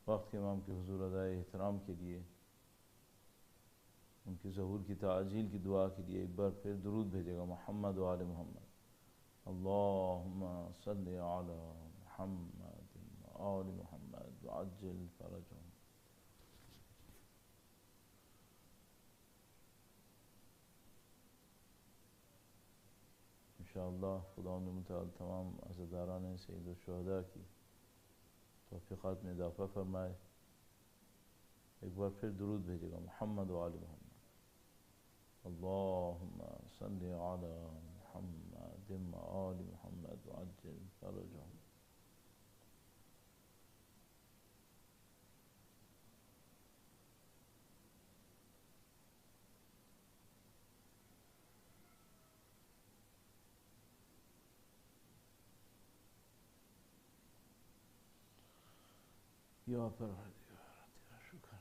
وقت کے امام کے حضور ادائے احترام کے لیے، ان کی ظہور کی تعجیل کی دعا کے لیے ایک بار پھر درود بھیجے گا محمد و آل محمد۔ اللہم صلی علی محمد و آل محمد وعجل فرجهم۔ انشاءاللہ خداوند متعال تمام عزاداران سید الشہداء کی توفیقات میں اضافہ فرمائے۔ ایک بار پھر درود بھیجے گا محمد و آل محمد۔ اللہم صلی علی محمد و آل محمد وعجل فرجهم۔ یا پروردگار تیرا شکر ہے۔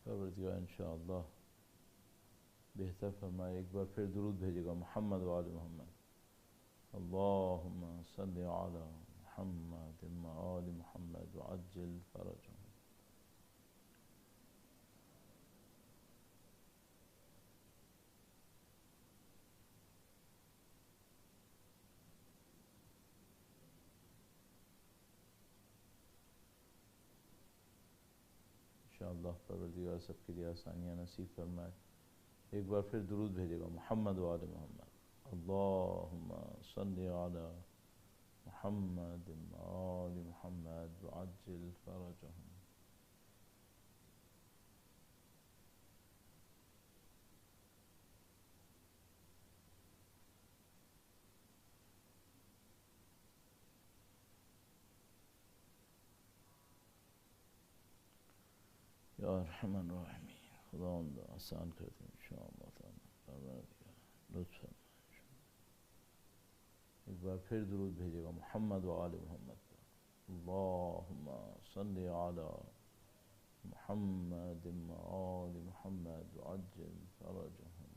پروردگار انشاءاللہ بہتر فرمائے۔ ایک بار پھر درود بھیجے گا محمد و آل محمد۔ اللہم صلی علی محمد و آل محمد وعجل فرجهم۔ انشاءاللہ پروردگار سب کے لیے آسانیاں نصیب فرمائے۔ ایک بار پھر درود بھیجے گا محمد و آل محمد۔ اللہم صلی علی محمد و آل محمد وعجل فرجهم۔ یا ارحم الراحمین، خداوند آسان کر دیں انشاءاللہ تعالی، پروردگار لطف فرمائے انشاءاللہ۔ ایک بار پھر درود بھیجے گا محمد و آل محمد۔ اللہم صلی علی محمد و آل محمد وعجل فرجهم۔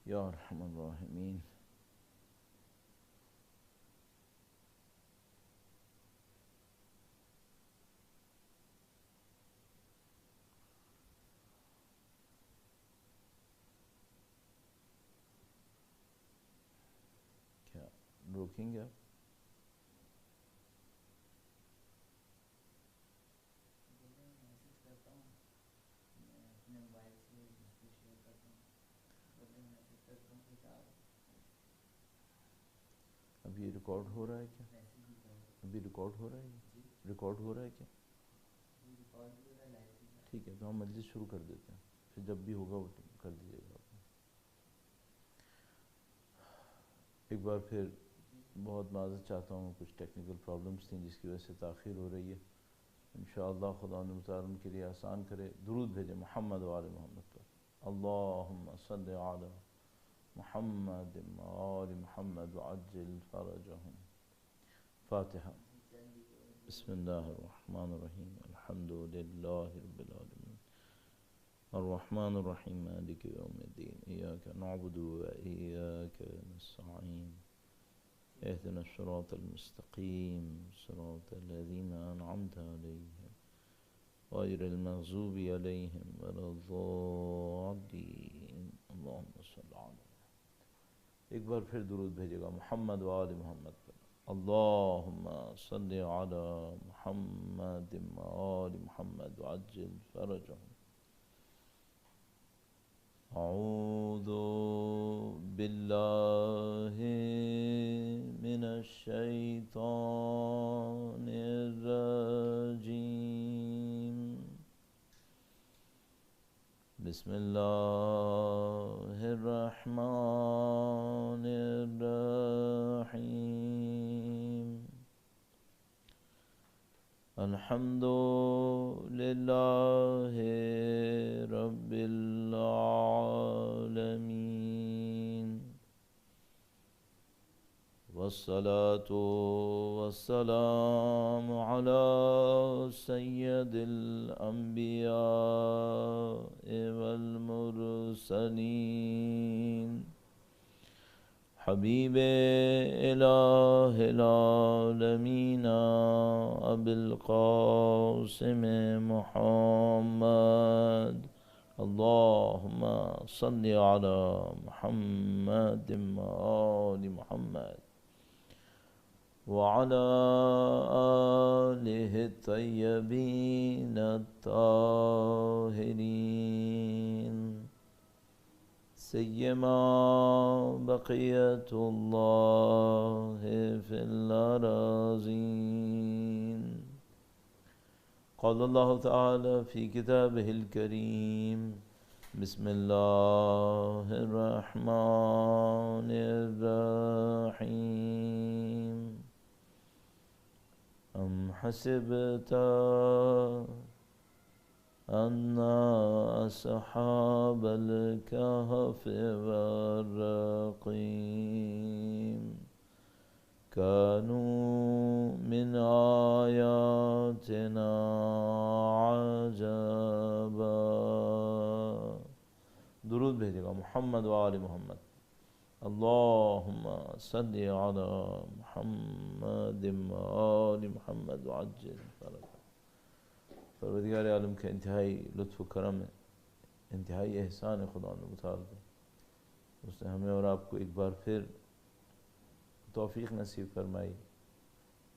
یا ارحم الراحمین۔ کیا روکیں گے آپ؟ اب یہ ریکارڈ ہو رہا ہے کیا؟ ابھی ریکارڈ ہو رہا ہے یہ؟ ریکارڈ ہو رہا ہے کیا؟ ٹھیک ہے تو ہم مجلس شروع کر دیتے ہیں، پھر جب بھی ہوگا وہ کر دیجیے گا آپ۔ ایک بار پھر بہت معذرت چاہتا ہوں، کچھ ٹیکنیکل پرابلمس تھیں جس کی وجہ سے تاخیر ہو رہی ہے۔ انشاءاللہ خدا متعال ان کے لیے آسان کرے۔ درود بھیجے محمد و آل محمد پر۔ اللہم صلی علی محمد و آل محمد وعجل فرجهم۔ فاتحہ۔ بسم اللہ الرحمن الرحیم، الحمد للہ رب العالمین، الرحمن الرحیم، مالک یوم الدین، ایاک نعبد و ایاک نستعین، اهدنا الصراط المستقیم، صراط الذین انعمت علیہم غیر المغضوب علیہم ولا الضالین، اللہم صلی علی۔ ایک بار پھر درود بھیجے گا محمد و آل محمد پر۔ اللہم صلی علی محمد و آل محمد وعجل فرجهم۔ اعوذ باللہ من الشیطان الرجیم، بسم اللہ الرحمن الرحیم الحمد للہ رب العالمین والصلاة والسلام على سید الانبیاء والمرسلین حبیب الہ العالمین ابی القاسم محمد اللہم صل علی محمد وآل محمد وعلى آلہ الطیبین الطاہرین سیما بقیت اللہ فی الأراضین قال اللہ تعالی فی کتابہ الکریم بسم اللہ الرحمن الرحیم ام حسبت ان اصحاب الكهف والرقیم كانوا من آیاتنا عجبا. درود بھیجے گا محمد و آل محمد. اللہم صلی علی محمد و آل محمد وعجل فرجہ. پروردگار عالم کا انتہائی لطف و کرم ہے، انتہائی احسان ہے خدا نے متعال کو. اس نے ہمیں اور آپ کو ایک بار پھر توفیق نصیب فرمائی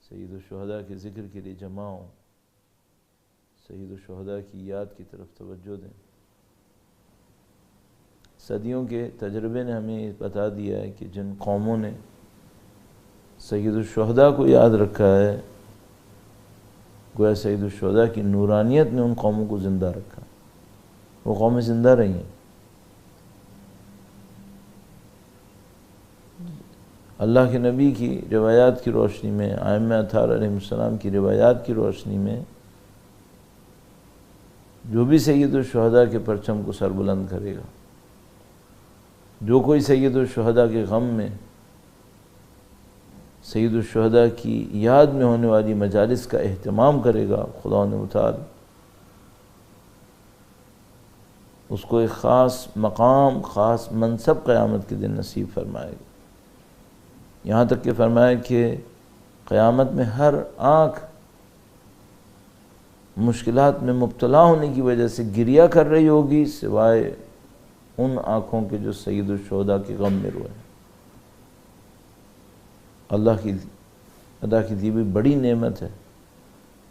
سید الشہداء کے ذکر کے لیے جمع ہوں، سید الشہداء کی یاد کی طرف توجہ دیں. صدیوں کے تجربے نے ہمیں بتا دیا ہے کہ جن قوموں نے سید الشہداء کو یاد رکھا ہے، گویا سید الشہداء کی نورانیت نے ان قوموں کو زندہ رکھا، وہ قومیں زندہ رہی ہیں. اللہ کے نبی کی روایات کی روشنی میں، ائمہ اطہار علیہ السلام کی روایات کی روشنی میں، جو بھی سید الشہداء کے پرچم کو سربلند کرے گا، جو کوئی سید الشہداء کے غم میں، سید الشہداء کی یاد میں ہونے والی مجالس کا اہتمام کرے گا، خدا نے متعال اس کو ایک خاص مقام، خاص منصب قیامت کے دن نصیب فرمائے گا. یہاں تک کہ فرمایا کہ قیامت میں ہر آنکھ مشکلات میں مبتلا ہونے کی وجہ سے گریہ کر رہی ہوگی، سوائے ان آنکھوں کے جو سید الشہداء کے غم میں روئے. اللہ کی ادا کی دی ہوئی بڑی نعمت ہے،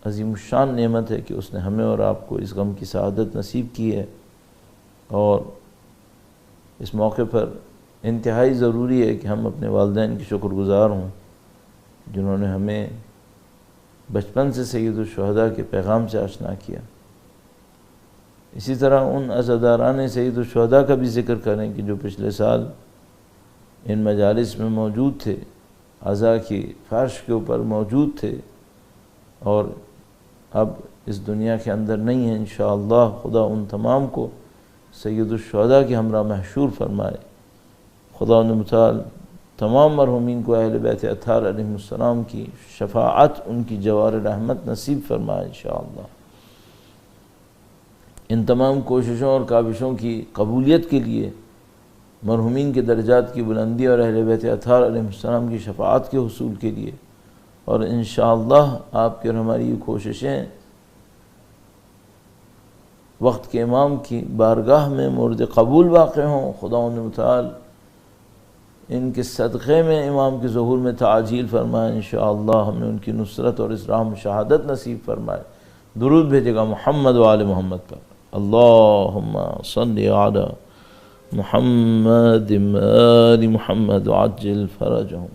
عظیم الشان نعمت ہے کہ اس نے ہمیں اور آپ کو اس غم کی سعادت نصیب کی ہے. اور اس موقع پر انتہائی ضروری ہے کہ ہم اپنے والدین کی شکر گزار ہوں، جنہوں نے ہمیں بچپن سے سید الشہداء کے پیغام سے آشنا کیا. اسی طرح ان عزاداران سید الشہداء کا بھی ذکر کریں کہ جو پچھلے سال ان مجالس میں موجود تھے، عزا کی فرش کے اوپر موجود تھے اور اب اس دنیا کے اندر نہیں ہیں. انشاءاللہ خدا ان تمام کو سید الشہداء کی ہمراہ محشور فرمائے. خدا نے متعال تمام مرحومین کو اہل بیت اطہار علیہ السلام کی شفاعت، ان کی جوار رحمت نصیب فرمائے انشاءاللہ. ان تمام کوششوں اور کاوشوں کی قبولیت کے لیے، مرحومین کے درجات کی بلندی اور اہل بیت اطہار علیہ السلام کی شفاعت کے حصول کے لیے، اور انشاءاللہ آپ کی اور ہماری یہ کوششیں وقت کے امام کی بارگاہ میں مورد قبول واقع ہوں. خدا نے متعال ان کے صدقے میں امام کے ظہور میں تعجیل فرمائے انشاءاللہ، ہمیں ان کی نصرت اور اس راہ میں شہادت نصیب فرمائے. درود بھیجے گا محمد و آل محمد پر. اللہم صلی علی محمد آل محمد وعجل فرجہم.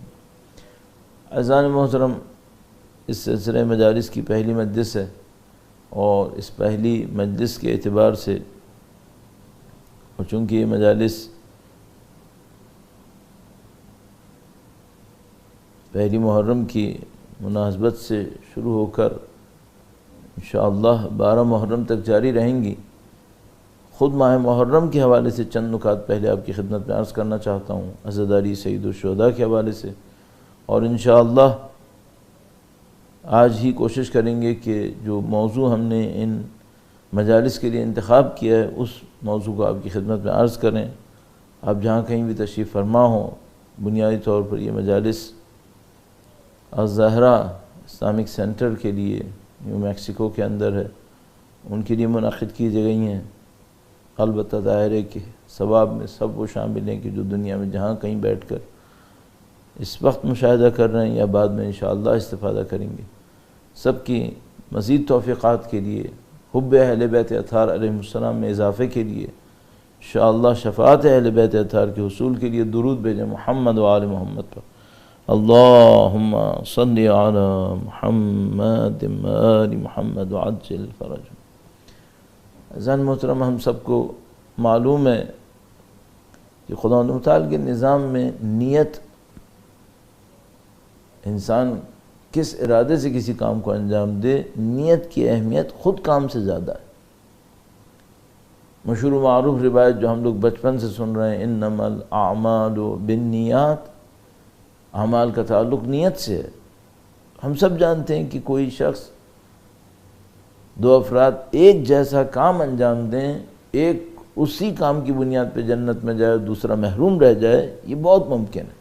اعزان محترم، اس سلسلہ مجالس کی پہلی مجلس ہے، اور اس پہلی مجلس کے اعتبار سے اور چونکہ یہ مجالس پہلی محرم کی مناسبت سے شروع ہو کر انشاءاللہ 12 محرم تک جاری رہیں گی، خود ماہ محرم کے حوالے سے چند نکات پہلے آپ کی خدمت میں عرض کرنا چاہتا ہوں، عزاداری سید الشہداء کے حوالے سے، اور انشاءاللہ آج ہی کوشش کریں گے کہ جو موضوع ہم نے ان مجالس کے لیے انتخاب کیا ہے اس موضوع کو آپ کی خدمت میں عرض کریں۔ آپ جہاں کہیں بھی تشریف فرما ہوں، بنیادی طور پر یہ مجالس الزہرا اسلامک سینٹر کے لیے نیو میکسیکو کے اندر ہے، ان کے لیے منعقد کی گئی ہیں۔ البتہ ظاہر ہے کہ ثواب میں سب وہ شامل ہیں کہ جو دنیا میں جہاں کہیں بیٹھ کر اس وقت مشاہدہ کر رہے ہیں یا بعد میں انشاءاللہ استفادہ کریں گے، سب کی مزید توفیقات کے لیے، حب اہل بیت اطہار علیہ السلام میں اضافے کے لیے، انشاءاللہ شفاعت اہل بیت اطہار کے حصول کے لیے درود بھیجیں محمد و آل محمد پر۔ اللہم صلی علی محمد و آل محمد وعجل فرج۔ عزیزان محترم، ہم سب کو معلوم ہے کہ خدا متعال کے نظام میں نیت، انسان کس ارادے سے کسی کام کو انجام دے، نیت کی اہمیت خود کام سے زیادہ ہے۔ مشہور و معروف روایت جو ہم لوگ بچپن سے سن رہے ہیں، انما الاعمال بالنیات، اعمال کا تعلق نیت سے ہے۔ ہم سب جانتے ہیں کہ کوئی شخص، دو افراد ایک جیسا کام انجام دیں، ایک اسی کام کی بنیاد پہ جنت میں جائے، دوسرا محروم رہ جائے، یہ بہت ممکن ہے۔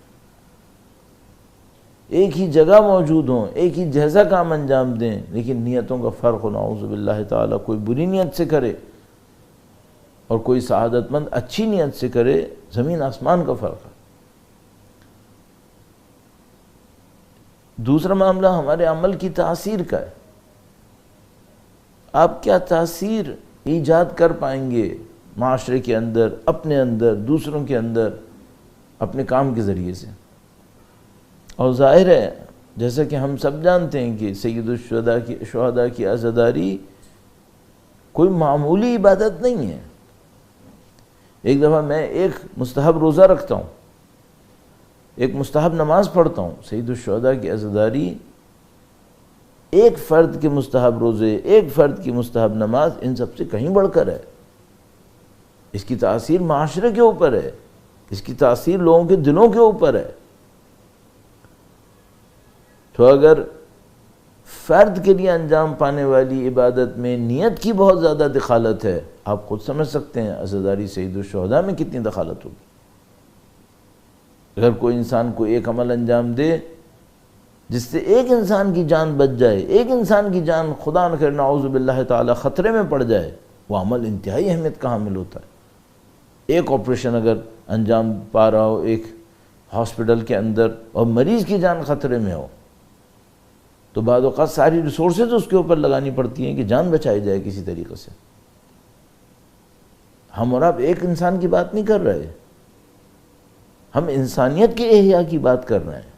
ایک ہی جگہ موجود ہوں، ایک ہی جیسا کام انجام دیں، لیکن نیتوں کا فرق ہو، نعوذ باللہ تعالیٰ، کوئی بری نیت سے کرے اور کوئی سعادت مند اچھی نیت سے کرے، زمین آسمان کا فرق ہے۔ دوسرا معاملہ ہمارے عمل کی تاثیر کا ہے۔ آپ کیا تاثیر ایجاد کر پائیں گے معاشرے کے اندر، اپنے اندر، دوسروں کے اندر، اپنے کام کے ذریعے سے۔ اور ظاہر ہے جیسا کہ ہم سب جانتے ہیں کہ سید الشہداء کی عزاداری کوئی معمولی عبادت نہیں ہے۔ ایک دفعہ میں ایک مستحب روزہ رکھتا ہوں، ایک مستحب نماز پڑھتا ہوں، سید الشہداء کی عزاداری ایک فرد کے مستحب روزے، ایک فرد کی مستحب نماز، ان سب سے کہیں بڑھ کر ہے۔ اس کی تاثیر معاشرے کے اوپر ہے، اس کی تاثیر لوگوں کے دلوں کے اوپر ہے۔ تو اگر فرد کے لیے انجام پانے والی عبادت میں نیت کی بہت زیادہ دخالت ہے، آپ خود سمجھ سکتے ہیں عزاداری سید الشہداء میں کتنی دخالت ہوگی۔ اگر کوئی انسان کو ایک عمل انجام دے جس سے ایک انسان کی جان بچ جائے، ایک انسان کی جان خدا نہ کرے نعوذ باللہ تعالی خطرے میں پڑ جائے، وہ عمل انتہائی اہمیت کا حامل ہوتا ہے۔ ایک آپریشن اگر انجام پا رہا ہو ایک ہاسپٹل کے اندر اور مریض کی جان خطرے میں ہو، تو بعض اوقات ساری ریسورسز اس کے اوپر لگانی پڑتی ہیں کہ جان بچائی جائے کسی طریقے سے۔ ہم اور آپ ایک انسان کی بات نہیں کر رہے، ہم انسانیت کے احیاء کی بات کر رہے ہیں۔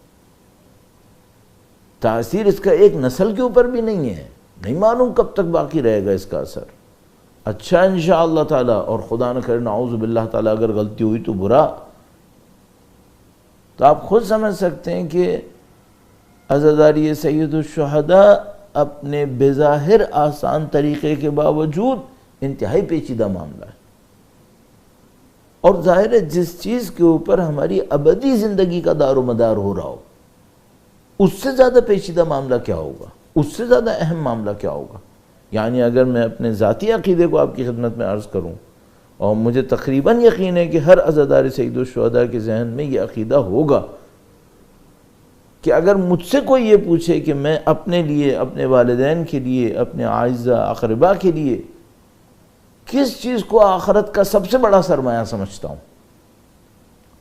تاثیر اس کا ایک نسل کے اوپر بھی نہیں ہے، نہیں معلوم کب تک باقی رہے گا اس کا اثر۔ اچھا انشاءاللہ تعالی، اور خدا نہ کرے نعوذ باللہ تعالی اگر غلطی ہوئی تو برا۔ تو آپ خود سمجھ سکتے ہیں کہ عزاداری سید الشہداء اپنے بظاہر آسان طریقے کے باوجود انتہائی پیچیدہ معاملہ ہے۔ اور ظاہر ہے جس چیز کے اوپر ہماری ابدی زندگی کا دار و مدار ہو رہا ہو، اس سے زیادہ پیچیدہ معاملہ کیا ہوگا، اس سے زیادہ اہم معاملہ کیا ہوگا۔ یعنی اگر میں اپنے ذاتی عقیدے کو آپ کی خدمت میں عرض کروں، اور مجھے تقریباً یقین ہے کہ ہر عزادار سید الشہداء کے ذہن میں یہ عقیدہ ہوگا کہ اگر مجھ سے کوئی یہ پوچھے کہ میں اپنے لیے، اپنے والدین کے لیے، اپنے اعزاء اقرباء کے لیے کس چیز کو آخرت کا سب سے بڑا سرمایہ سمجھتا ہوں،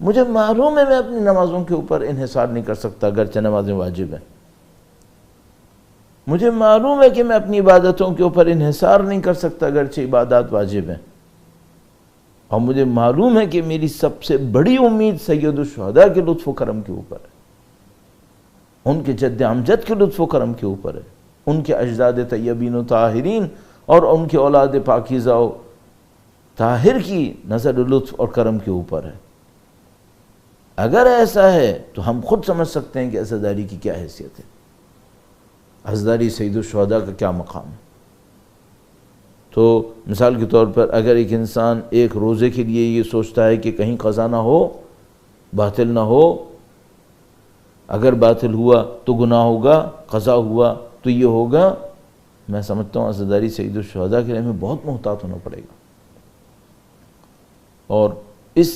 مجھے معلوم ہے میں اپنی نمازوں کے اوپر انحصار نہیں کر سکتا اگرچہ نمازیں واجب ہیں، مجھے معلوم ہے کہ میں اپنی عبادتوں کے اوپر انحصار نہیں کر سکتا اگرچہ عبادات واجب ہیں، اور مجھے معلوم ہے کہ میری سب سے بڑی امید سید الشہداء کے لطف و کرم کے اوپر ہے، ان کے جد امجد کے لطف و کرم کے اوپر ہے، ان کے اجداد طیبین و طاہرین اور ان کے اولاد پاکیزہ و طاہر کی نظر لطف اور کرم کے اوپر ہے۔ اگر ایسا ہے تو ہم خود سمجھ سکتے ہیں کہ عزاداری کی کیا حیثیت ہے، عزاداری سید الشہداء کا کیا مقام ہے۔ تو مثال کے طور پر اگر ایک انسان ایک روزے کے لیے یہ سوچتا ہے کہ کہیں قضا نہ ہو، باطل نہ ہو، اگر باطل ہوا تو گناہ ہوگا، قضا ہوا تو یہ ہوگا، میں سمجھتا ہوں عزاداری سید الشہداء کے لیے ہمیں بہت محتاط ہونا پڑے گا۔ اور اس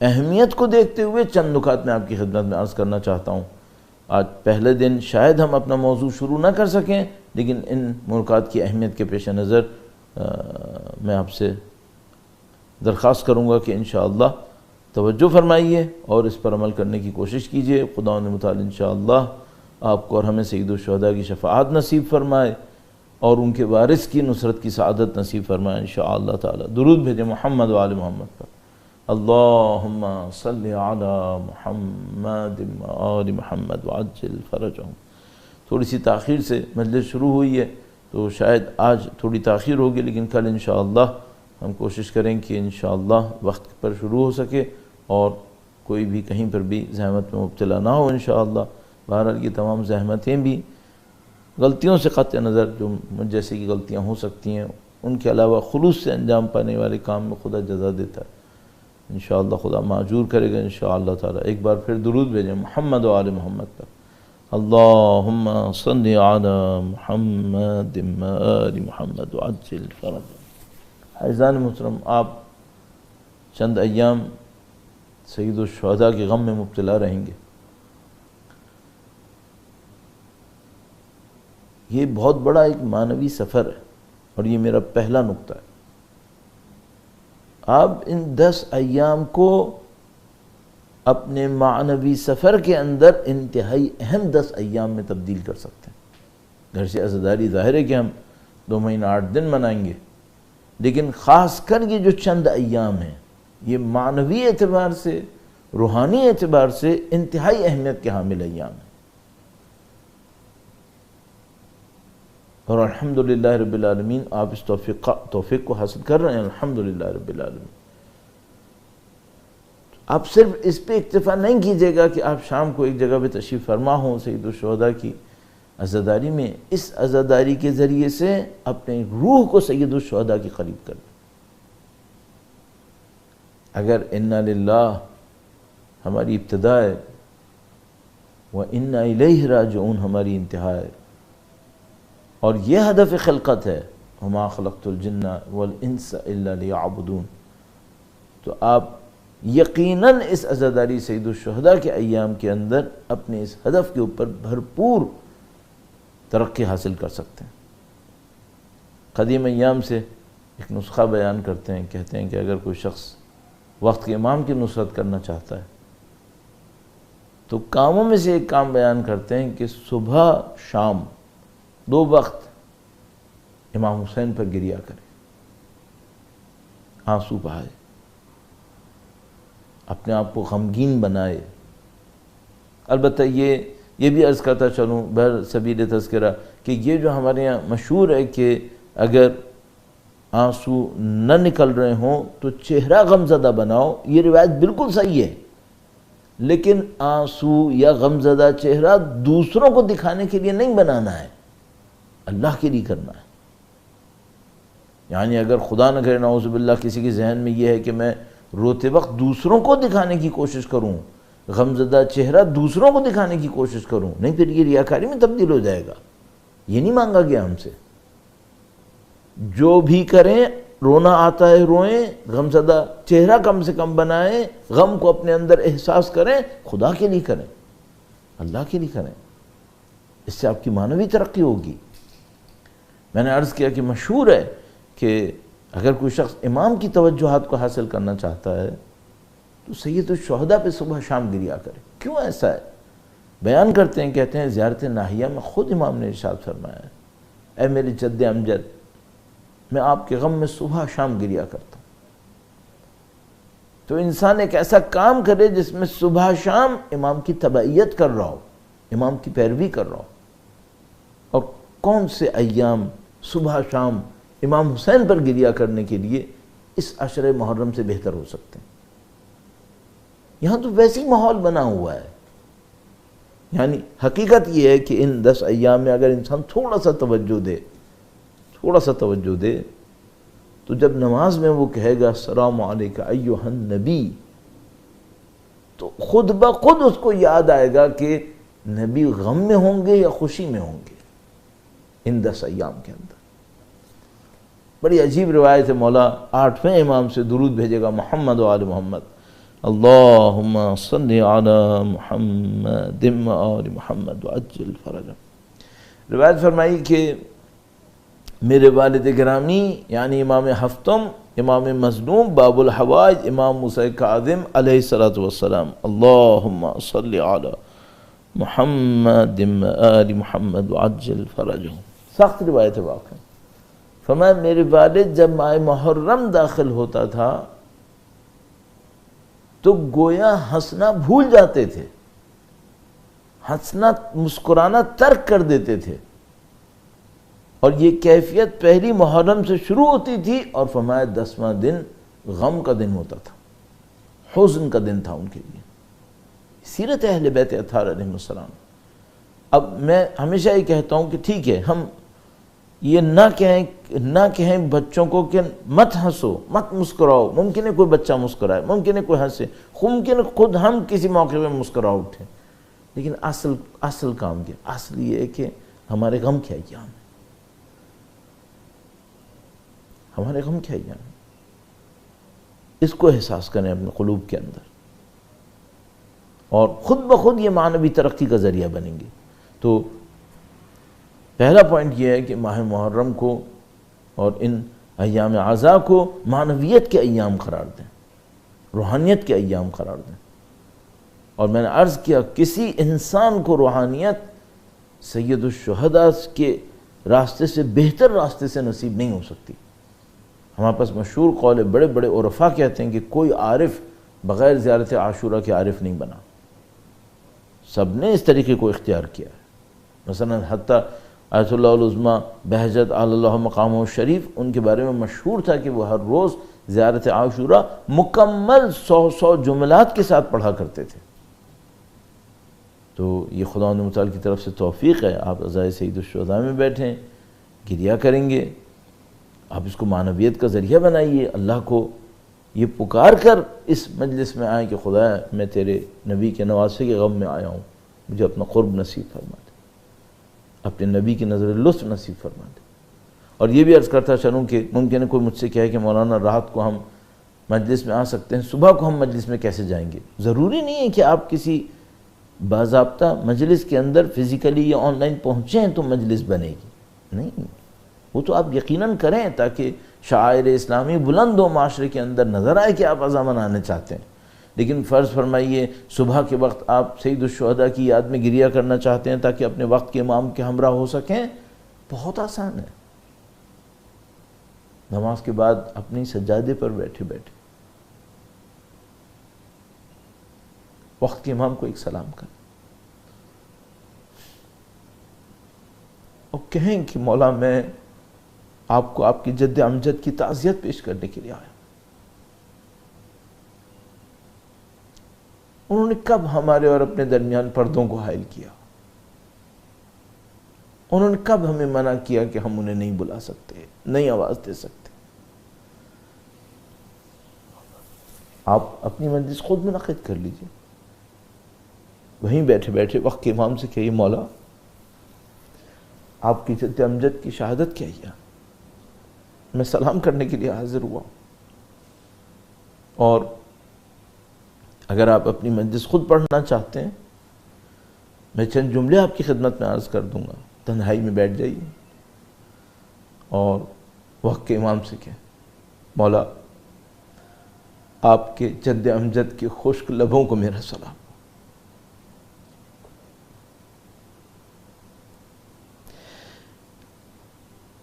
اہمیت کو دیکھتے ہوئے چند نکات میں آپ کی خدمت میں عرض کرنا چاہتا ہوں۔ آج پہلے دن شاید ہم اپنا موضوع شروع نہ کر سکیں، لیکن ان نکات کی اہمیت کے پیش نظر میں آپ سے درخواست کروں گا کہ انشاءاللہ توجہ فرمائیے اور اس پر عمل کرنے کی کوشش کیجیے۔ خداوند متعال انشاءاللہ آپ کو اور ہمیں سید الشہداء کی شفاعت نصیب فرمائے اور ان کے وارث کی نصرت کی سعادت نصیب فرمائے انشاءاللہ تعالی۔ درود بھیجیں محمد و آل محمد پر۔ اللہم صلی علی محمد و آل محمد وعجل فرجہم۔ تھوڑی سی تاخیر سے مجلس شروع ہوئی ہے تو شاید آج تھوڑی تاخیر ہوگی، لیکن کل انشاءاللہ ہم کوشش کریں کہ انشاءاللہ وقت پر شروع ہو سکے اور کوئی بھی کہیں پر بھی زحمت میں مبتلا نہ ہو انشاءاللہ۔ بہرحال یہ تمام زحمتیں بھی غلطیوں سے قطع نظر جو مجھ جیسے کی غلطیاں ہو سکتی ہیں، ان کے علاوہ خلوص سے انجام پانے والے کام میں خدا جزا دیتا ہے، انشاءاللہ خدا معجور کرے گا انشاءاللہ تعالی۔ ایک بار پھر درود بھیجیں محمد و آل محمد پر۔ اللہم صلی علی محمد و آل محمد وعجل فرجہم۔ عزیزان محترم، آپ چند ایام سید الشہداء کے غم میں مبتلا رہیں گے۔ یہ بہت بڑا ایک معنوی سفر ہے اور یہ میرا پہلا نقطہ ہے۔ آپ ان 10 ایام کو اپنے معنوی سفر کے اندر انتہائی اہم 10 ایام میں تبدیل کر سکتے ہیں۔ گھر سے عزاداری ظاہر ہے کہ ہم 2 مہینہ 8 دن منائیں گے، لیکن خاص کر یہ جو چند ایام ہیں یہ معنوی اعتبار سے، روحانی اعتبار سے انتہائی اہمیت کے حامل ایام ہیں۔ اور الحمدللہ رب العالمین آپ اس توفیق کو حاصل کر رہے ہیں، الحمدللہ رب العالمین۔ آپ صرف اس پہ اکتفا نہیں کیجیے گا کہ آپ شام کو ایک جگہ پہ تشریف فرما ہوں سید الشہداء کی عزاداری میں، اس عزاداری کے ذریعے سے اپنے روح کو سید الشہداء کی قریب کر دیں۔ اگر انا للہ ہماری ابتدا ہے وَإِنَّا إِلَيْهِ راجعون ہماری انتہا ہے، اور یہ ہدف خلقت ہے وَمَا خَلَقْتُ الْجِنَّ وَالْإِنسَ إِلَّا لِيَعْبُدُونَ، تو آپ یقیناً اس عزاداری سید الشہداء کے ایام کے اندر اپنے اس ہدف کے اوپر بھرپور ترقی حاصل کر سکتے ہیں۔ قدیم ایام سے ایک نسخہ بیان کرتے ہیں، کہتے ہیں کہ اگر کوئی شخص وقت کے امام کی نصرت کرنا چاہتا ہے تو کاموں میں سے ایک کام بیان کرتے ہیں کہ صبح شام 2 وقت امام حسین پر گریہ کرے، آنسو بہائے، اپنے آپ کو غمگین بنائے۔ البتہ یہ بھی عرض کرتا چلوں بہر سبیل تذکرہ کہ یہ جو ہمارے یہاں مشہور ہے کہ اگر آنسو نہ نکل رہے ہوں تو چہرہ غمزدہ بناؤ، یہ روایت بالکل صحیح ہے، لیکن آنسو یا غمزدہ چہرہ دوسروں کو دکھانے کے لیے نہیں بنانا ہے، اللہ کے لیے کرنا ہے۔ یعنی اگر خدا نہ کرے نعوذ باللہ کسی کے ذہن میں یہ ہے کہ میں روتے وقت دوسروں کو دکھانے کی کوشش کروں، غمزدہ چہرہ دوسروں کو دکھانے کی کوشش کروں، نہیں پھر یہ ریاکاری میں تبدیل ہو جائے گا۔ یہ نہیں مانگا گیا ہم سے۔ جو بھی کریں، رونا آتا ہے روئیں، غمزدہ چہرہ کم سے کم بنائیں، غم کو اپنے اندر احساس کریں، خدا کے لیے کریں، اللہ کے لیے کریں، اس سے آپ کی معنوی ترقی ہوگی۔ میں نے عرض کیا کہ مشہور ہے کہ اگر کوئی شخص امام کی توجہات کو حاصل کرنا چاہتا ہے تو سید الشہداء پہ صبح شام گریہ کرے۔ کیوں ایسا ہے؟ بیان کرتے ہیں، کہتے ہیں زیارت ناہیہ میں خود امام نے ارشاد فرمایا ہے، اے میرے جد امجد، میں آپ کے غم میں صبح شام گریہ کرتا ہوں۔ تو انسان ایک ایسا کام کرے جس میں صبح شام امام کی تبعیت کر رہا ہو، امام کی پیروی کر رہا ہو۔ اور کون سے ایام صبح شام امام حسین پر گریہ کرنے کے لیے اس عشر محرم سے بہتر ہو سکتے ہیں؟ یہاں تو ویسے ہی ماحول بنا ہوا ہے. یعنی حقیقت یہ ہے کہ ان 10 ایام میں اگر انسان تھوڑا سا توجہ دے تو جب نماز میں وہ کہے گا السلام علیکہ ایھا النبی، تو خود بخود اس کو یاد آئے گا کہ نبی غم میں ہوں گے یا خوشی میں ہوں گے ان 10 ایام کے اندر. بڑی عجیب روایت ہے، مولا 8ویں امام سے درود بھیجے گا محمد و آل محمد، اللہم صلی علی محمد و آل محمد وعجل فرجہم. روایت فرمائی کہ میرے والد گرامی یعنی امام ہفتم، امام مظلوم، باب الحوائج، امام موسیٰ کاظم علیہ السلام، اللہم صلی علی محمد و آل محمد وعجل فرجہم. سخت روایت ہے واقعی. فرمایا میرے والد جب ماہ محرم داخل ہوتا تھا تو گویا ہنسنا بھول جاتے تھے، ہنسنا مسکرانا ترک کر دیتے تھے، اور یہ کیفیت پہلی محرم سے شروع ہوتی تھی، اور فرمایا 10واں دن غم کا دن ہوتا تھا، حزن کا دن تھا ان کے لیے. سیرت اہل بیت اطہار علیہ السلام. اب میں ہمیشہ یہ کہتا ہوں کہ ٹھیک ہے، ہم یہ نہ کہیں بچوں کو کہ مت ہنسو، مت مسکراؤ. ممکن ہے کوئی بچہ مسکرائے، ممکن ہے کوئی ہنسے، ممکن ہے خود ہم کسی موقع میں مسکرا اٹھیں، لیکن اصل کام کیا؟ اصل یہ ہے کہ ہمارے غم کیا ایام ہے، ہمارے غم کیا ایام ہے. اس کو احساس کریں اپنے قلوب کے اندر، اور خود بخود یہ معنوی ترقی کا ذریعہ بنیں گے. تو پہلا پوائنٹ یہ ہے کہ ماہ محرم کو اور ان ایام اعضاء کو معنویت کے ایام قرار دیں، روحانیت کے ایام قرار دیں. اور میں نے عرض کیا کسی انسان کو روحانیت سید الشہداء کے راستے سے بہتر راستے سے نصیب نہیں ہو سکتی. ہمارے پاس مشہور قول ہے، بڑے بڑے عرفاء کہتے ہیں کہ کوئی عارف بغیر زیارت عاشوراء کے عارف نہیں بنا. سب نے اس طریقے کو اختیار کیا ہے. مثلا حتیٰ آیت اللہ العظمیٰ بہجت اللہ مقامہ الشریف، ان کے بارے میں مشہور تھا کہ وہ ہر روز زیارت عاشوراء مکمل 100 جملات کے ساتھ پڑھا کرتے تھے. تو یہ خداوند متعال کی طرف سے توفیق ہے. آپ عزائے سید الشہداء میں بیٹھیں، گریہ کریں گے، آپ اس کو معنویت کا ذریعہ بنائیے. اللہ کو یہ پکار کر اس مجلس میں آئیں کہ خدا میں تیرے نبی کے نواسے کے غم میں آیا ہوں، مجھے اپنا قرب نصیب فرما دے، اپنے نبی کی نظر لطف نصیب فرما دے. اور یہ بھی عرض کرتا چلوں کہ ممکن ہے کوئی مجھ سے کہے کہ مولانا رات کو ہم مجلس میں آ سکتے ہیں، صبح کو ہم مجلس میں کیسے جائیں گے؟ ضروری نہیں ہے کہ آپ کسی باضابطہ مجلس کے اندر فزیکلی یا آن لائن پہنچیں تو مجلس بنے گی، نہیں. وہ تو آپ یقیناً کریں تاکہ شعائر اسلامی بلند و معاشرے کے اندر نظر آئے کہ آپ عزا منانے چاہتے ہیں. لیکن فرض فرمائیے صبح کے وقت آپ سید الشہداء کی یاد میں گریہ کرنا چاہتے ہیں تاکہ اپنے وقت کے امام کے ہمراہ ہو سکیں، بہت آسان ہے. نماز کے بعد اپنی سجادے پر بیٹھے وقت کے امام کو ایک سلام کریں اور کہیں کہ مولا میں آپ کو آپ کی جد امجد کی تعزیت پیش کرنے کے لیے آیا. انہوں نے کب ہمارے اور اپنے درمیان پردوں کو حائل کیا؟ انہوں نے کب ہمیں منع کیا کہ ہم انہیں نہیں بلا سکتے، نہیں آواز دے سکتے؟ آپ اپنی مجلس خود منعقد کر لیجئے، وہیں بیٹھے وقت کے امام سے کہیے مولا آپ کی جد امجد کی شہادت کیا ہے، میں سلام کرنے کے لیے حاضر ہوا. اور اگر آپ اپنی مجلس خود پڑھنا چاہتے ہیں، میں چند جملے آپ کی خدمت میں عرض کر دوں گا، تنہائی میں بیٹھ جائیے اور وقت کے امام سے کہیں مولا آپ کے جد امجد کے خشک لبوں کو میرا سلام،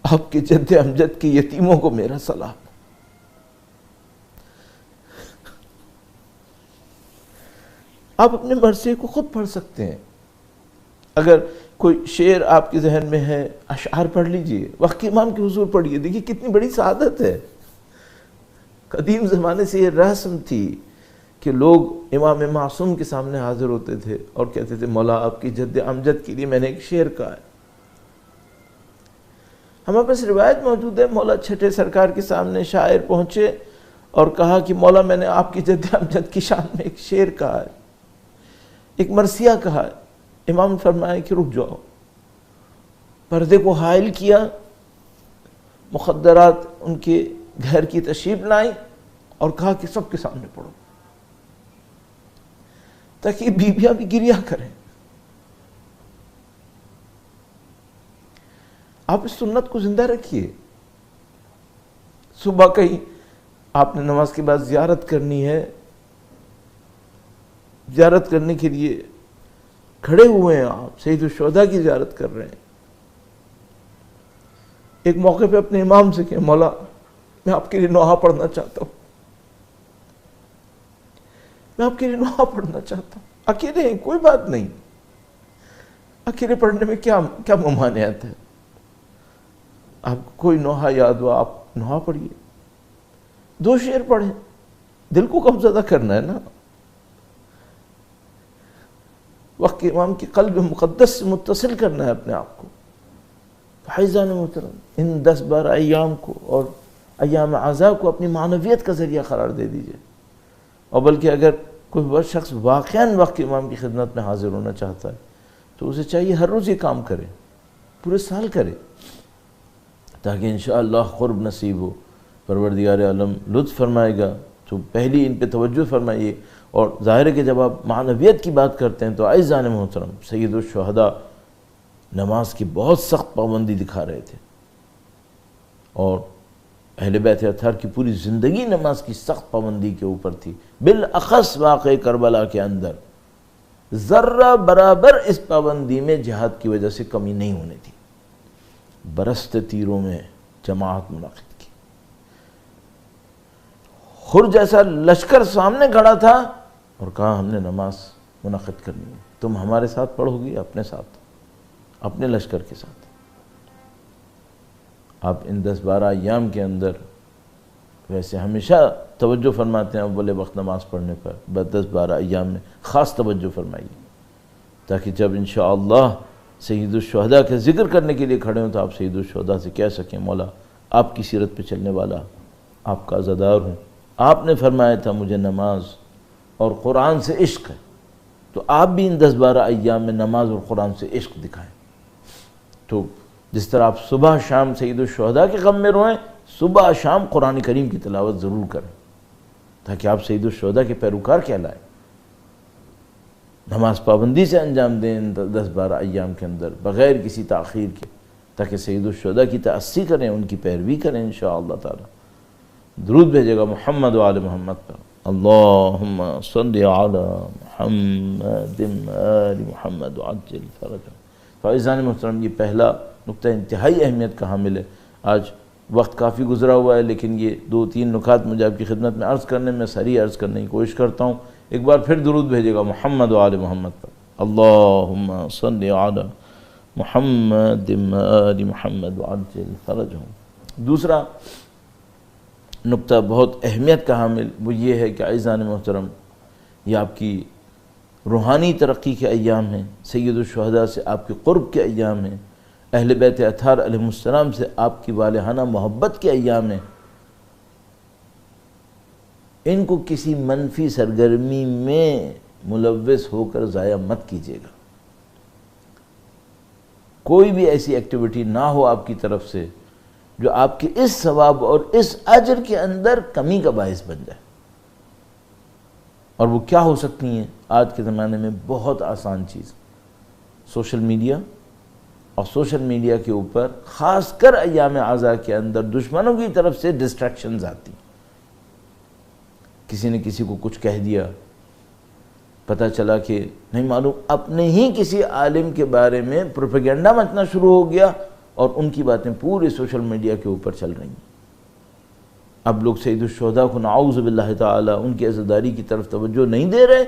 آپ کے جد امجد کے یتیموں کو میرا سلام. آپ اپنے مرثیے کو خود پڑھ سکتے ہیں. اگر کوئی شعر آپ کے ذہن میں ہے، اشعار پڑھ لیجئے، وقت کے امام کے حضور پڑھیے. دیکھیے کتنی بڑی سعادت ہے. قدیم زمانے سے یہ رسم تھی کہ لوگ امام معصوم کے سامنے حاضر ہوتے تھے اور کہتے تھے مولا آپ کی جد امجد کے لیے میں نے ایک شعر کہا ہے. ہمارے پاس روایت موجود ہے مولا چھٹے سرکار کے سامنے شاعر پہنچے اور کہا کہ مولا میں نے آپ کی جد امجد کی شان میں ایک شعر کہا ہے، ایک مرثیہ کہا ہے. امام نے فرمایا کہ رک جاؤ، پردے کو حائل کیا، مخدرات ان کے گھر کی تشریف لائیں اور کہا کہ سب کے سامنے پڑھو تاکہ بیویاں بھی گریہ کریں. آپ اس سنت کو زندہ رکھیے. صبح کہیں آپ نے نماز کے بعد زیارت کرنی ہے، زیارت کرنے کے لیے کھڑے ہوئے ہیں، آپ سید الشہداء کی زیارت کر رہے ہیں. ایک موقع پہ اپنے امام سے کہیں مولا میں آپ کے لیے نوحہ پڑھنا چاہتا ہوں، میں آپ کے لیے نوحہ پڑھنا چاہتا ہوں. اکیلے ہیں، کوئی بات نہیں، اکیلے پڑھنے میں کیا ممانعت ہے. آپ کو کوئی نوحہ یاد ہوا آپ نوحہ پڑھیے، 2 شعر پڑھیں، دل کو کم زیادہ کرنا ہے نا. وقت کے امام کی قلب مقدس سے متصل کرنا ہے اپنے آپ کو. فائزان محترم ان 10-12 ایام کو اور ایام اعزاء کو اپنی معنویت کا ذریعہ قرار دے دیجئے. اور بلکہ اگر کوئی شخص واقعاً وقت کے امام کی خدمت میں حاضر ہونا چاہتا ہے تو اسے چاہیے ہر روز یہ کام کرے، پورے سال کرے، تاکہ انشاءاللہ قرب نصیب ہو. پروردگار عالم لطف فرمائے گا. تو پہلی ان پہ توجہ فرمائیے. اور ظاہر ہے کہ جب آپ معنویت کی بات کرتے ہیں تو اعزان محترم سید الشہداء نماز کی بہت سخت پابندی دکھا رہے تھے، اور اہل بیت اطہار کی پوری زندگی نماز کی سخت پابندی کے اوپر تھی. بالاخص واقع کربلا کے اندر ذرہ برابر اس پابندی میں جہاد کی وجہ سے کمی نہیں ہونے تھی. برستے تیروں میں جماعت منعقد کی. خر جیسا لشکر سامنے کھڑا تھا اور کہا ہم نے نماز منعقد کرنی ہے، تم ہمارے ساتھ پڑھو گی، اپنے ساتھ، اپنے لشکر کے ساتھ. آپ ان 10-12 ایام کے اندر ویسے ہمیشہ توجہ فرماتے ہیں اول وقت نماز پڑھنے پر، بس 10-12 ایام میں خاص توجہ فرمائیے، تاکہ جب انشاءاللہ سید الشہداء کے ذکر کرنے کے لیے کھڑے ہوں تو آپ سید الشہداء سے کہہ سکیں مولا آپ کی سیرت پہ چلنے والا آپ کا عزادار ہوں، آپ نے فرمایا تھا مجھے نماز اور قرآن سے عشق ہے، تو آپ بھی ان 10-12 ایام میں نماز اور قرآن سے عشق دکھائیں. تو جس طرح آپ صبح شام سید الشہداء کے غم میں روئیں، صبح شام قرآن کریم کی تلاوت ضرور کریں تاکہ آپ سید الشہداء کے پیروکار کہلائیں. نماز پابندی سے انجام دیں 10-12 ایام کے اندر بغیر کسی تاخیر کے، تاکہ سید الشہداء کی تأسی کریں، ان کی پیروی کریں انشاءاللہ تعالی. درود بھیجے گا محمد و آل محمد پر. اللہم صلی علی محمد آل محمد وعجل فرجہ. فائزان محترم یہ پہلا نقطہ انتہائی اہمیت کا حامل ہے. آج وقت کافی گزرا ہوا ہے، لیکن یہ 2-3 نکات مجھے آپ کی خدمت میں عرض کرنے میں سریع عرض کرنے کی کوشش کرتا ہوں. ایک بار پھر درود بھیجے گا محمد و آل محمد پر. اللہم صلی علی محمد آل محمد وعجل فرجہ. دوسرا نقطہ بہت اہمیت کا حامل وہ یہ ہے کہ اعزان محترم یہ آپ کی روحانی ترقی کے ایام ہیں، سید الشہداء سے آپ کے قرب کے ایام ہیں، اہل بیت اطہار علیہ السلام سے آپ کی والہانہ محبت کے ایام ہیں. ان کو کسی منفی سرگرمی میں ملوث ہو کر ضائع مت کیجیے گا. کوئی بھی ایسی ایکٹیویٹی نہ ہو آپ کی طرف سے جو آپ کے اس ثواب اور اس اجر کے اندر کمی کا باعث بن جائے. اور وہ کیا ہو سکتی ہیں آج کے زمانے میں؟ بہت آسان چیز، سوشل میڈیا، اور سوشل میڈیا کے اوپر خاص کر ایام اعزاء کے اندر دشمنوں کی طرف سے ڈسٹریکشنز آتی. کسی نے کسی کو کچھ کہہ دیا، پتہ چلا کہ نہیں معلوم اپنے ہی کسی عالم کے بارے میں پروپیگنڈا مچنا شروع ہو گیا اور ان کی باتیں پورے سوشل میڈیا کے اوپر چل رہی ہیں. اب لوگ سید الشہداء کو نعوذ باللہ تعالی ان کی عزاداری کی طرف توجہ نہیں دے رہے،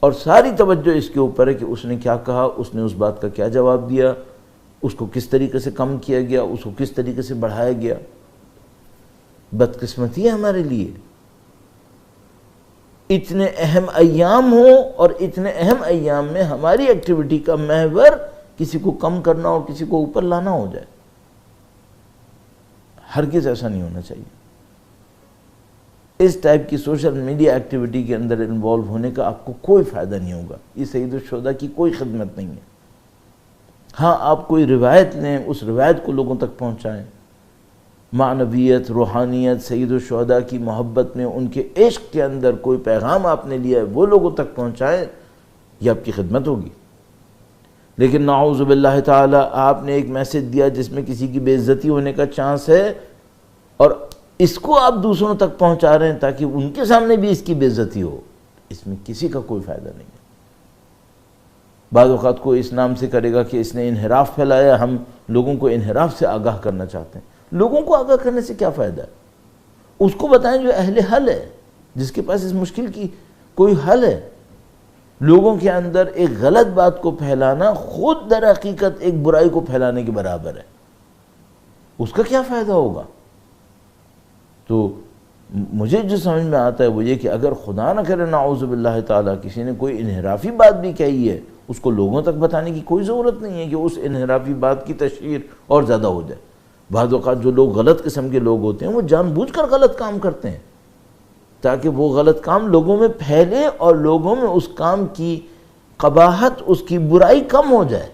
اور ساری توجہ اس کے اوپر ہے کہ اس نے کیا کہا، اس نے اس بات کا کیا جواب دیا، اس کو کس طریقے سے کم کیا گیا، اس کو کس طریقے سے بڑھایا گیا. بدقسمتی ہے ہمارے لیے. اتنے اہم ایام ہوں اور اتنے اہم ایام میں ہماری ایکٹیویٹی کا محور کسی کو کم کرنا اور کسی کو اوپر لانا ہو جائے. ہرگز ایسا نہیں ہونا چاہیے. اس ٹائپ کی سوشل میڈیا ایکٹیویٹی کے اندر انوالو ہونے کا آپ کو کوئی فائدہ نہیں ہوگا. یہ سید الشہداء کی کوئی خدمت نہیں ہے. ہاں آپ کوئی روایت لیں، اس روایت کو لوگوں تک پہنچائیں، معنویت، روحانیت، سید الشہداء کی محبت میں، ان کے عشق کے اندر کوئی پیغام آپ نے لیا ہے وہ لوگوں تک پہنچائیں، یہ آپ کی خدمت ہوگی. لیکن نعوذ باللہ تعالی آپ نے ایک میسج دیا جس میں کسی کی بے عزتی ہونے کا چانس ہے، اور اس کو آپ دوسروں تک پہنچا رہے ہیں تاکہ ان کے سامنے بھی اس کی بے عزتی ہو. اس میں کسی کا کوئی فائدہ نہیں ہے. بعض اوقات کو اس نام سے کرے گا کہ اس نے انحراف پھیلایا، ہم لوگوں کو انحراف سے آگاہ کرنا چاہتے ہیں. لوگوں کو آگاہ کرنے سے کیا فائدہ ہے؟ اس کو بتائیں جو اہل حل ہے، جس کے پاس اس مشکل کی کوئی حل ہے. لوگوں کے اندر ایک غلط بات کو پھیلانا خود در حقیقت ایک برائی کو پھیلانے کے برابر ہے. اس کا کیا فائدہ ہوگا؟ تو مجھے جو سمجھ میں آتا ہے وہ یہ کہ اگر خدا نہ کرے نعوذ باللہ تعالیٰ کسی نے کوئی انحرافی بات بھی کہی ہے، اس کو لوگوں تک بتانے کی کوئی ضرورت نہیں ہے کہ اس انحرافی بات کی تشہیر اور زیادہ ہو جائے. بعض اوقات جو لوگ غلط قسم کے لوگ ہوتے ہیں وہ جان بوجھ کر غلط کام کرتے ہیں تاکہ وہ غلط کام لوگوں میں پھیلے اور لوگوں میں اس کام کی قباحت، اس کی برائی کم ہو جائے.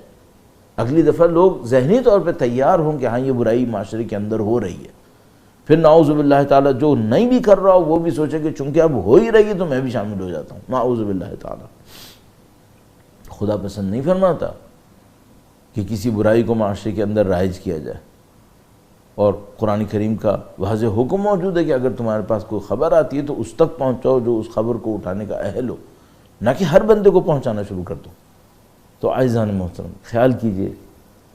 اگلی دفعہ لوگ ذہنی طور پہ تیار ہوں کہ ہاں یہ برائی معاشرے کے اندر ہو رہی ہے. پھر نعوذ باللہ تعالیٰ جو نہیں بھی کر رہا ہو وہ بھی سوچے کہ چونکہ اب ہو ہی رہی ہے تو میں بھی شامل ہو جاتا ہوں. نعوذ باللہ تعالیٰ. خدا پسند نہیں فرماتا کہ کسی برائی کو معاشرے کے اندر رائج کیا جائے. اور قرآن کریم کا واضح حکم موجود ہے کہ اگر تمہارے پاس کوئی خبر آتی ہے تو اس تک پہنچاؤ جو اس خبر کو اٹھانے کا اہل ہو، نہ کہ ہر بندے کو پہنچانا شروع کر دو. تو عزیزان محترم خیال کیجئے،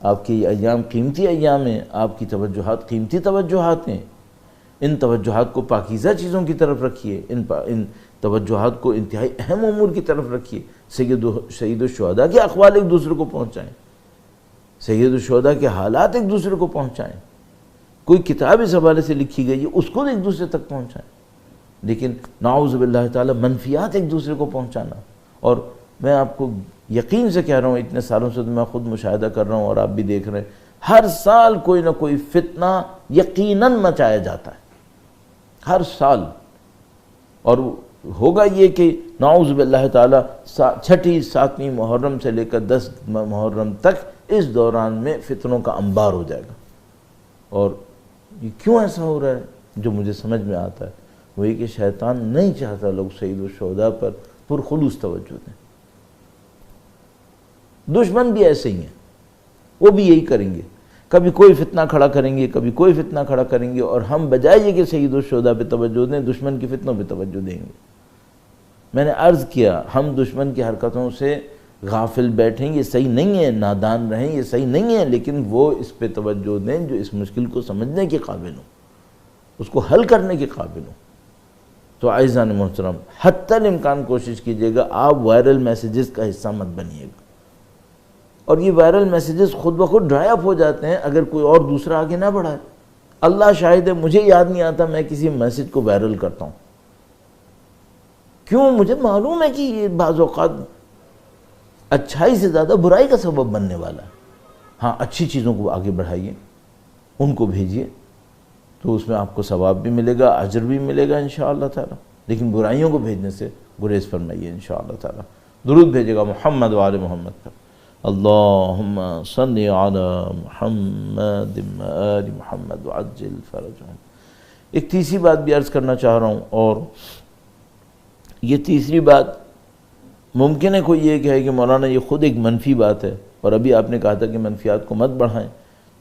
آپ کے یہ ایام قیمتی ایام ہیں، آپ کی توجہات قیمتی توجہات ہیں. ان توجہات کو پاکیزہ چیزوں کی طرف رکھیے، ان توجہات کو انتہائی اہم امور کی طرف رکھیے. سید الشہداء کے اقوال ایک دوسرے کو پہنچائیں، سید الشہداء کے حالات ایک دوسرے کو پہنچائیں. کوئی کتاب اس حوالے سے لکھی گئی ہے اس کو ایک دوسرے تک پہنچائیں. لیکن نعوذ باللہ تعالی منفیات ایک دوسرے کو پہنچانا. اور میں آپ کو یقین سے کہہ رہا ہوں، اتنے سالوں سے میں خود مشاہدہ کر رہا ہوں اور آپ بھی دیکھ رہے ہیں، ہر سال کوئی نہ کوئی فتنہ یقیناً مچایا جاتا ہے، ہر سال. اور ہوگا یہ کہ نعوذ باللہ تعالی 6 7 محرم سے لے کر 10 محرم تک اس دوران میں فتنوں کا انبار ہو جائے گا. اور یہ کیوں ایسا ہو رہا ہے؟ جو مجھے سمجھ میں آتا ہے وہ یہ کہ شیطان نہیں چاہتا لوگ سید الشہداء پر پرخلوص توجہ دیں. دشمن بھی ایسے ہی ہیں، وہ بھی یہی کریں گے. کبھی کوئی فتنہ کھڑا کریں گے، کبھی کوئی فتنہ کھڑا کریں گے، اور ہم بجائے یہ کہ سید الشہداء پہ توجہ دیں دشمن کی فتنوں پہ توجہ دیں گے. میں نے عرض کیا ہم دشمن کی حرکتوں سے غافل بیٹھیں یہ صحیح نہیں ہے، نادان رہیں یہ صحیح نہیں ہے، لیکن وہ اس پہ توجہ دیں جو اس مشکل کو سمجھنے کے قابل ہوں، اس کو حل کرنے کے قابل ہوں. تو عزیزان محترم حتی الامکان کوشش کیجئے گا آپ وائرل میسیجز کا حصہ مت بنیے گا. اور یہ وائرل میسیجز خود بخود ڈرائی اپ ہو جاتے ہیں اگر کوئی اور دوسرا آگے نہ بڑھائے. اللہ شاہد ہے مجھے یاد نہیں آتا میں کسی میسیج کو وائرل کرتا ہوں. کیوں؟ مجھے معلوم ہے کہ یہ بعض اوقات اچھائی سے زیادہ برائی کا سبب بننے والا ہے. ہاں اچھی چیزوں کو آگے بڑھائیے، ان کو بھیجیے، تو اس میں آپ کو ثواب بھی ملے گا، اجر بھی ملے گا انشاءاللہ تعالی. لیکن برائیوں کو بھیجنے سے گریز فرمائیے انشاءاللہ تعالی. درود بھیجے گا محمد و آل محمد پر. اللہم صلی علی محمد و آل محمد وعجل فرجہم. ایک تیسری بات بھی عرض کرنا چاہ رہا ہوں، اور یہ تیسری بات ممکن ہے کوئی یہ کہے کہ مولانا یہ خود ایک منفی بات ہے، اور ابھی آپ نے کہا تھا کہ منفیات کو مت بڑھائیں،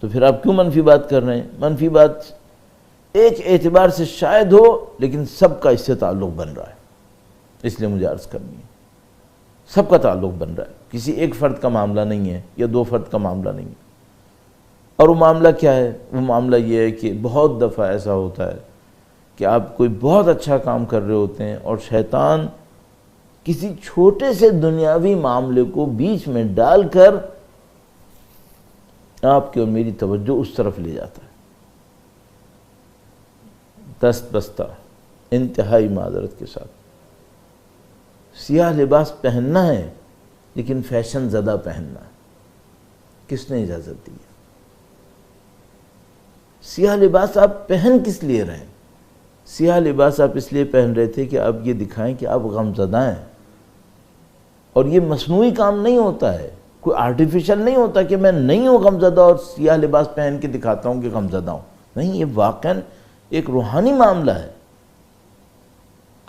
تو پھر آپ کیوں منفی بات کر رہے ہیں؟ منفی بات ایک اعتبار سے شاید ہو، لیکن سب کا اس سے تعلق بن رہا ہے، اس لیے مجھے عرض کرنی ہے. سب کا تعلق بن رہا ہے، کسی ایک فرد کا معاملہ نہیں ہے یا 2 فرد کا معاملہ نہیں ہے. اور وہ معاملہ کیا ہے؟ وہ معاملہ یہ ہے کہ بہت دفعہ ایسا ہوتا ہے کہ آپ کوئی بہت اچھا کام کر رہے ہوتے ہیں اور شیطان کسی چھوٹے سے دنیاوی معاملے کو بیچ میں ڈال کر آپ کی اور میری توجہ اس طرف لے جاتا ہے. دست بستہ انتہائی معذرت کے ساتھ سیاہ لباس پہننا ہے، لیکن فیشن زدہ پہننا ہے، کس نے اجازت دی ہے؟ سیاہ لباس آپ پہن کس لیے رہے ہیں؟ سیاہ لباس آپ اس لیے پہن رہے تھے کہ آپ یہ دکھائیں کہ آپ غمزدہ ہیں، اور یہ مصنوعی کام نہیں ہوتا ہے، کوئی آرٹیفیشل نہیں ہوتا کہ میں نہیں ہوں غمزدہ اور سیاہ لباس پہن کے دکھاتا ہوں کہ غمزدہ ہوں، نہیں، یہ واقعاً ایک روحانی معاملہ ہے۔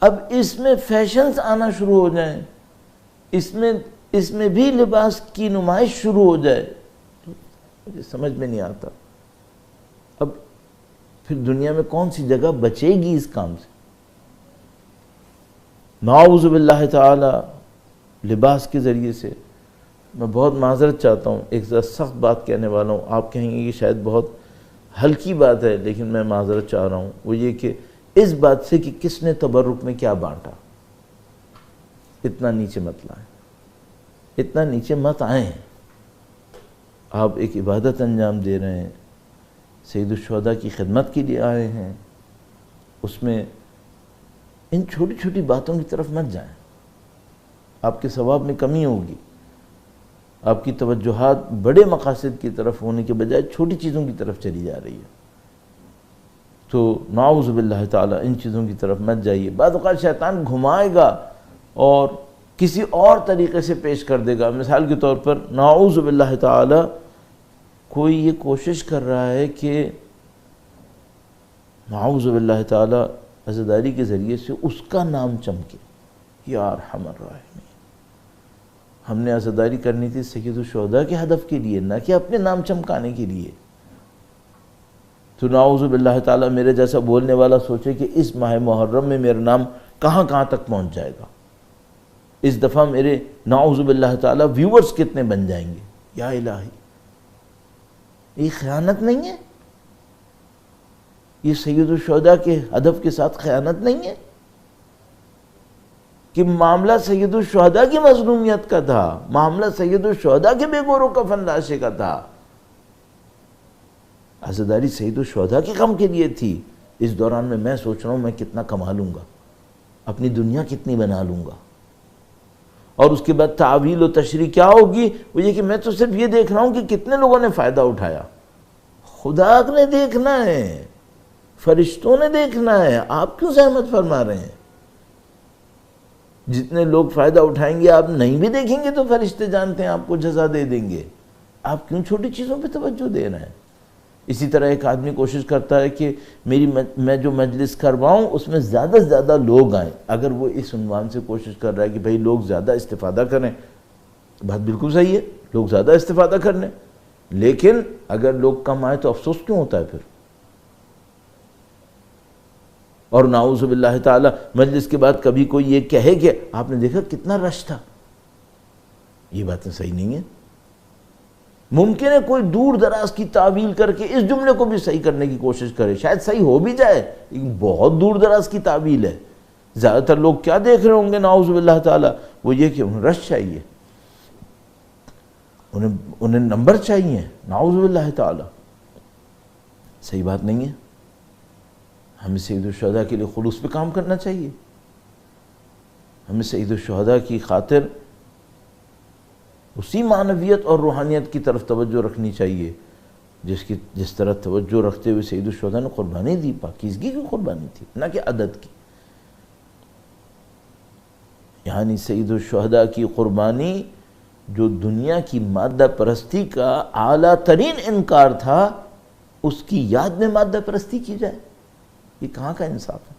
اب اس میں فیشنز آنا شروع ہو جائیں، اس میں بھی لباس کی نمائش شروع ہو جائے، مجھے سمجھ میں نہیں آتا۔ اب پھر دنیا میں کون سی جگہ بچے گی اس کام سے؟ نعوذ باللہ تعالی لباس کے ذریعے سے۔ میں بہت معذرت چاہتا ہوں، ایک ذرا سخت بات کہنے والا ہوں، آپ کہیں گے کہ شاید بہت ہلکی بات ہے، لیکن میں معذرت چاہ رہا ہوں، وہ یہ کہ اس بات سے کہ کس نے تبرک میں کیا بانٹا، اتنا نیچے مت لائیں، اتنا نیچے مت آئیں۔ آپ ایک عبادت انجام دے رہے ہیں، سید الشہداء کی خدمت کے لیے آئے ہیں، اس میں ان چھوٹی چھوٹی باتوں کی طرف مت جائیں، آپ کے ثواب میں کمی ہوگی۔ آپ کی توجہات بڑے مقاصد کی طرف ہونے کے بجائے چھوٹی چیزوں کی طرف چلی جا رہی ہے، تو نعوذ باللہ تعالی ان چیزوں کی طرف مت جائیے۔ بعض اوقات شیطان گھمائے گا اور کسی اور طریقے سے پیش کر دے گا۔ مثال کے طور پر نعوذ باللہ تعالی کوئی یہ کوشش کر رہا ہے کہ نعوذ باللہ تعالی عزاداری کے ذریعے سے اس کا نام چمکے، یا ارحم الراحمین۔ ہم نے عزاداری کرنی تھی سید الشہداء کے ہدف کے لیے، نہ کہ اپنے نام چمکانے کے لیے۔ تو نعوذ باللہ تعالی میرے جیسا بولنے والا سوچے کہ اس ماہ محرم میں میرا نام کہاں کہاں تک پہنچ جائے گا، اس دفعہ میرے نعوذ باللہ تعالی ویورز کتنے بن جائیں گے۔ یا الہی، یہ خیانت نہیں ہے؟ یہ سید الشہداء کے ہدف کے ساتھ خیانت نہیں ہے کہ معاملہ سید الشہداء کی مظلومیت کا تھا، معاملہ سید الشہداء کے بے گور و کفن لاشے کا تھا، عزاداری سید الشہداء کے غم کے لیے تھی۔ اس دوران میں سوچ رہا ہوں میں کتنا کما لوں گا، اپنی دنیا کتنی بنا لوں گا، اور اس کے بعد تعویل و تشریح کیا ہوگی؟ وہ یہ کہ میں تو صرف یہ دیکھ رہا ہوں کہ کتنے لوگوں نے فائدہ اٹھایا۔ خدا نے دیکھنا ہے، فرشتوں نے دیکھنا ہے، آپ کیوں زحمت فرما رہے ہیں؟ جتنے لوگ فائدہ اٹھائیں گے آپ نہیں بھی دیکھیں گے تو فرشتے جانتے ہیں آپ کو جزا دے دیں گے، آپ کیوں چھوٹی چیزوں پہ توجہ دے رہے ہیں؟ اسی طرح ایک آدمی کوشش کرتا ہے کہ میں جو مجلس کرواؤں اس میں زیادہ سے زیادہ لوگ آئیں، اگر وہ اس عنوان سے کوشش کر رہا ہے کہ بھئی لوگ زیادہ استفادہ کریں، بات بالکل صحیح ہے، لوگ زیادہ استفادہ کر لیں، لیکن اگر لوگ کم آئے تو افسوس کیوں ہوتا ہے پھر؟ اور نعوذ باللہ تعالی مجلس کے بعد کبھی کوئی یہ کہے کہ آپ نے دیکھا کتنا رش تھا، یہ باتیں صحیح نہیں ہیں۔ ممکن ہے کوئی دور دراز کی تعویل کر کے اس جملے کو بھی صحیح کرنے کی کوشش کرے، شاید صحیح ہو بھی جائے، لیکن بہت دور دراز کی تعویل ہے۔ زیادہ تر لوگ کیا دیکھ رہے ہوں گے نعوذ باللہ تعالی؟ وہ یہ کہ انہیں رش چاہیے، انہیں نمبر چاہیے، نعوذ باللہ تعالی۔ صحیح بات نہیں ہے۔ ہمیں سید الشہداء کے لیے خلوص پہ کام کرنا چاہیے، ہمیں سید الشہداء کی خاطر اسی معنویت اور روحانیت کی طرف توجہ رکھنی چاہیے جس طرح توجہ رکھتے ہوئے سید الشہداء نے قربانی دی، پاکیزگی کی قربانی تھی، نہ کہ عدد کی۔ یعنی سید الشہداء کی قربانی جو دنیا کی مادہ پرستی کا اعلیٰ ترین انکار تھا، اس کی یاد میں مادہ پرستی کی جائے، یہ کہاں کا انصاف ہے؟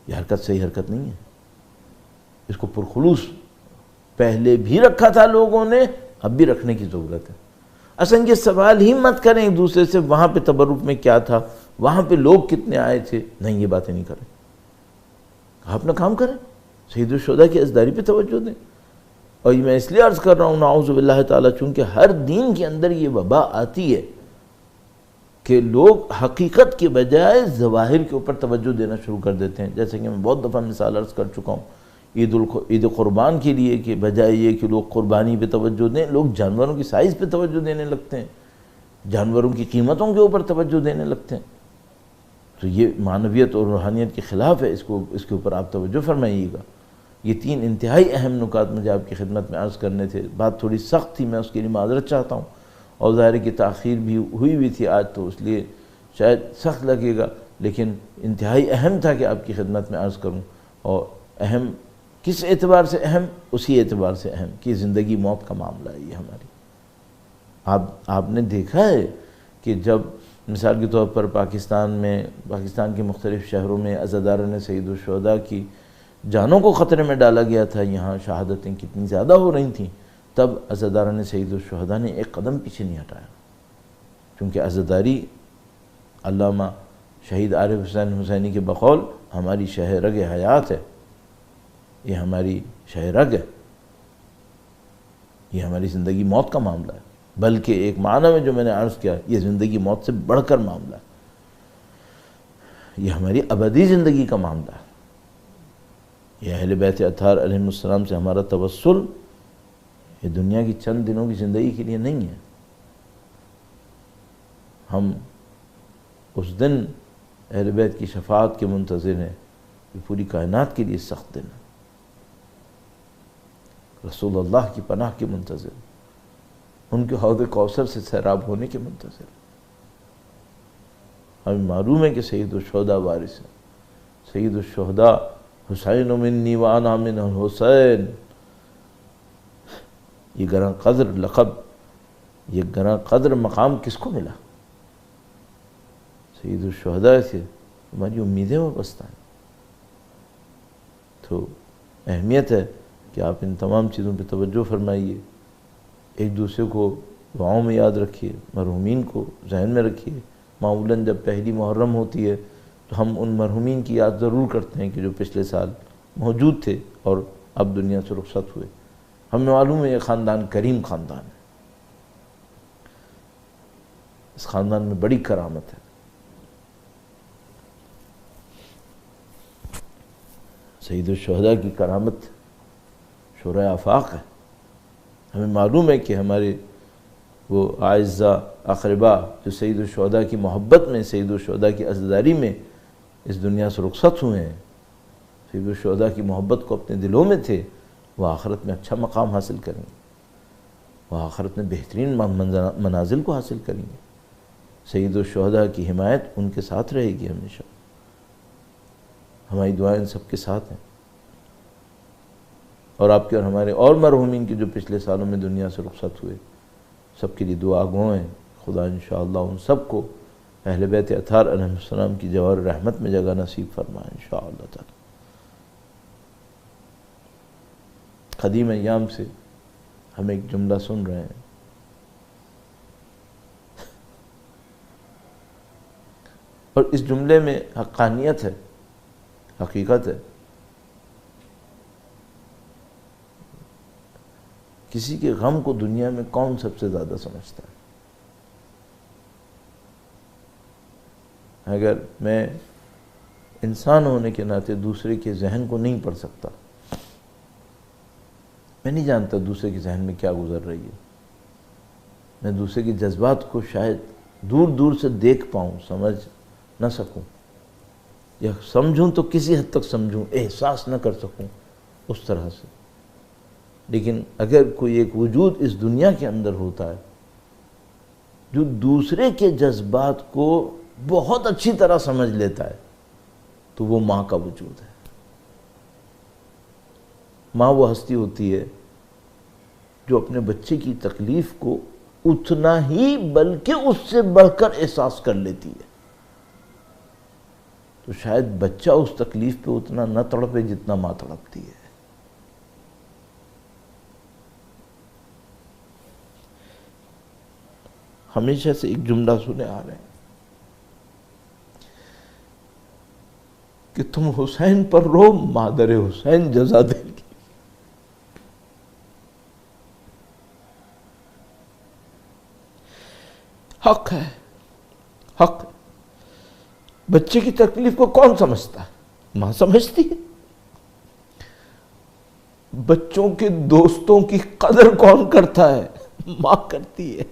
یہ حرکت صحیح حرکت نہیں ہے۔ اس کو پرخلوص پہلے بھی رکھا تھا لوگوں نے، اب بھی رکھنے کی ضرورت ہے۔ اصل یہ سوال ہی مت کریں ایک دوسرے سے وہاں پہ تبرک میں کیا تھا، وہاں پہ لوگ کتنے آئے تھے، نہیں، یہ باتیں نہیں کریں۔ آپ اپنا کام کریں، سید الشہداء کی عزاداری پہ توجہ دیں۔ اور یہ میں اس لیے عرض کر رہا ہوں نعوذ باللہ تعالیٰ، چونکہ ہر دین کے اندر یہ وبا آتی ہے کہ لوگ حقیقت کے بجائے ظواہر کے اوپر توجہ دینا شروع کر دیتے ہیں۔ جیسے کہ میں بہت دفعہ مثال عرض کر چکا ہوں عید قربان کے لیے، کہ بجائے یہ کہ لوگ قربانی پہ توجہ دیں، لوگ جانوروں کی سائز پہ توجہ دینے لگتے ہیں، جانوروں کی قیمتوں کے اوپر توجہ دینے لگتے ہیں۔ تو یہ معنویت اور روحانیت کے خلاف ہے، اس کے اوپر آپ توجہ فرمائیے گا۔ یہ 3 انتہائی اہم نکات مجھے آپ کی خدمت میں عرض کرنے تھے۔ بات تھوڑی سخت تھی، میں اس کے لیے معذرت چاہتا ہوں، اور ظاہر کی تاخیر بھی ہوئی تھی آج، تو اس لیے شاید سخت لگے گا، لیکن انتہائی اہم تھا کہ آپ کی خدمت میں عرض کروں۔ اور اہم کس اعتبار سے اہم؟ اسی اعتبار سے اہم کہ زندگی موت کا معاملہ ہے یہ ہماری۔ آپ نے دیکھا ہے کہ جب مثال کے طور پر پاکستان کے مختلف شہروں میں عزاداران سید الشہداء کی جانوں کو خطرے میں ڈالا گیا تھا، یہاں شہادتیں کتنی زیادہ ہو رہی تھیں، تب عزاداران سید الشہداء نے ایک قدم پیچھے نہیں ہٹایا، کیونکہ عزاداری علامہ شہید عارف حسین حسینی کے بقول ہماری شہ رگ حیات ہے، یہ ہماری شہ رگ ہے، یہ ہماری زندگی موت کا معاملہ ہے، بلکہ ایک معنی میں جو میں نے عرض کیا، یہ زندگی موت سے بڑھ کر معاملہ ہے، یہ ہماری ابدی زندگی کا معاملہ ہے۔ یہ اہل بیت اطہار علیہ السلام سے ہمارا توسل یہ دنیا کی چند دنوں کی زندگی کے لیے نہیں ہے، ہم اس دن اہل بیت کی شفاعت کے منتظر ہیں، یہ پوری کائنات کے لیے سخت دن ہے، رسول اللہ کی پناہ کے منتظر، ان کے حوض کوثر سے سیراب ہونے کے منتظر۔ ہمیں معلوم ہے کہ سید الشہداء وارث ہیں، سید الشہداء حسین منی وانا من حسین، یہ گراں قدر لقب، یہ گراں قدر مقام کس کو ملا؟ سید الشہداء سے ہماری امیدیں وابستہ ہیں۔ تو اہمیت ہے کہ آپ ان تمام چیزوں پہ توجہ فرمائیے، ایک دوسرے کو دعاؤں میں یاد رکھیے، مرحومین کو ذہن میں رکھیے۔ معمولاً جب پہلی محرم ہوتی ہے تو ہم ان مرحومین کی یاد ضرور کرتے ہیں کہ جو پچھلے سال موجود تھے اور اب دنیا سے رخصت ہوئے۔ ہمیں معلوم ہے یہ خاندان کریم خاندان ہے، اس خاندان میں بڑی کرامت ہے۔ سید الشہداء کی کرامت شورۂ آفاق ہے۔ ہمیں معلوم ہے کہ ہمارے وہ اعزاء اقربا جو سید الشہداء کی محبت میں، سید الشہداء کی عزاداری میں اس دنیا سے رخصت ہوئے ہیں، سید الشہداء کی محبت کو اپنے دلوں میں تھے، وہ آخرت میں اچھا مقام حاصل کریں گے، وہ آخرت میں بہترین منازل کو حاصل کریں گے۔ سید الشہداء کی حمایت ان کے ساتھ رہے گی ہمیشہ، ہماری دعائیں ان سب کے ساتھ ہیں، اور آپ کے اور ہمارے اور مرحومین کے جو پچھلے سالوں میں دنیا سے رخصت ہوئے، سب کے لیے دعا گو ہیں۔ خدا انشاءاللہ ان سب کو اہل بیت اطہار علیہ السلام کی جوار رحمت میں جگہ نصیب فرمائے انشاءاللہ تعالی۔ قدیم ایام سے ہم ایک جملہ سن رہے ہیں، اور اس جملے میں حقانیت ہے، حقیقت ہے۔ کسی کے غم کو دنیا میں کون سب سے زیادہ سمجھتا ہے؟ اگر میں انسان ہونے کے ناطے دوسرے کے ذہن کو نہیں پڑھ سکتا، میں نہیں جانتا دوسرے کے ذہن میں کیا گزر رہی ہے، میں دوسرے کے جذبات کو شاید دور دور سے دیکھ پاؤں، سمجھ نہ سکوں، یا سمجھوں تو کسی حد تک سمجھوں، احساس نہ کر سکوں اس طرح سے۔ لیکن اگر کوئی ایک وجود اس دنیا کے اندر ہوتا ہے جو دوسرے کے جذبات کو بہت اچھی طرح سمجھ لیتا ہے، تو وہ ماں کا وجود ہے۔ ماں وہ ہستی ہوتی ہے جو اپنے بچے کی تکلیف کو اتنا ہی بلکہ اس سے بڑھ کر احساس کر لیتی ہے، تو شاید بچہ اس تکلیف پہ اتنا نہ تڑپے جتنا ماں تڑپتی ہے۔ ہمیشہ سے ایک جملہ سنے آ رہے ہیں کہ تم حسین پر رو، مادر حسین جزا دے گی۔ حق ہے، حق ہے۔ بچے کی تکلیف کو کون سمجھتا ہے؟ ماں سمجھتی ہے۔ بچوں کے دوستوں کی قدر کون کرتا ہے؟ ماں کرتی ہے۔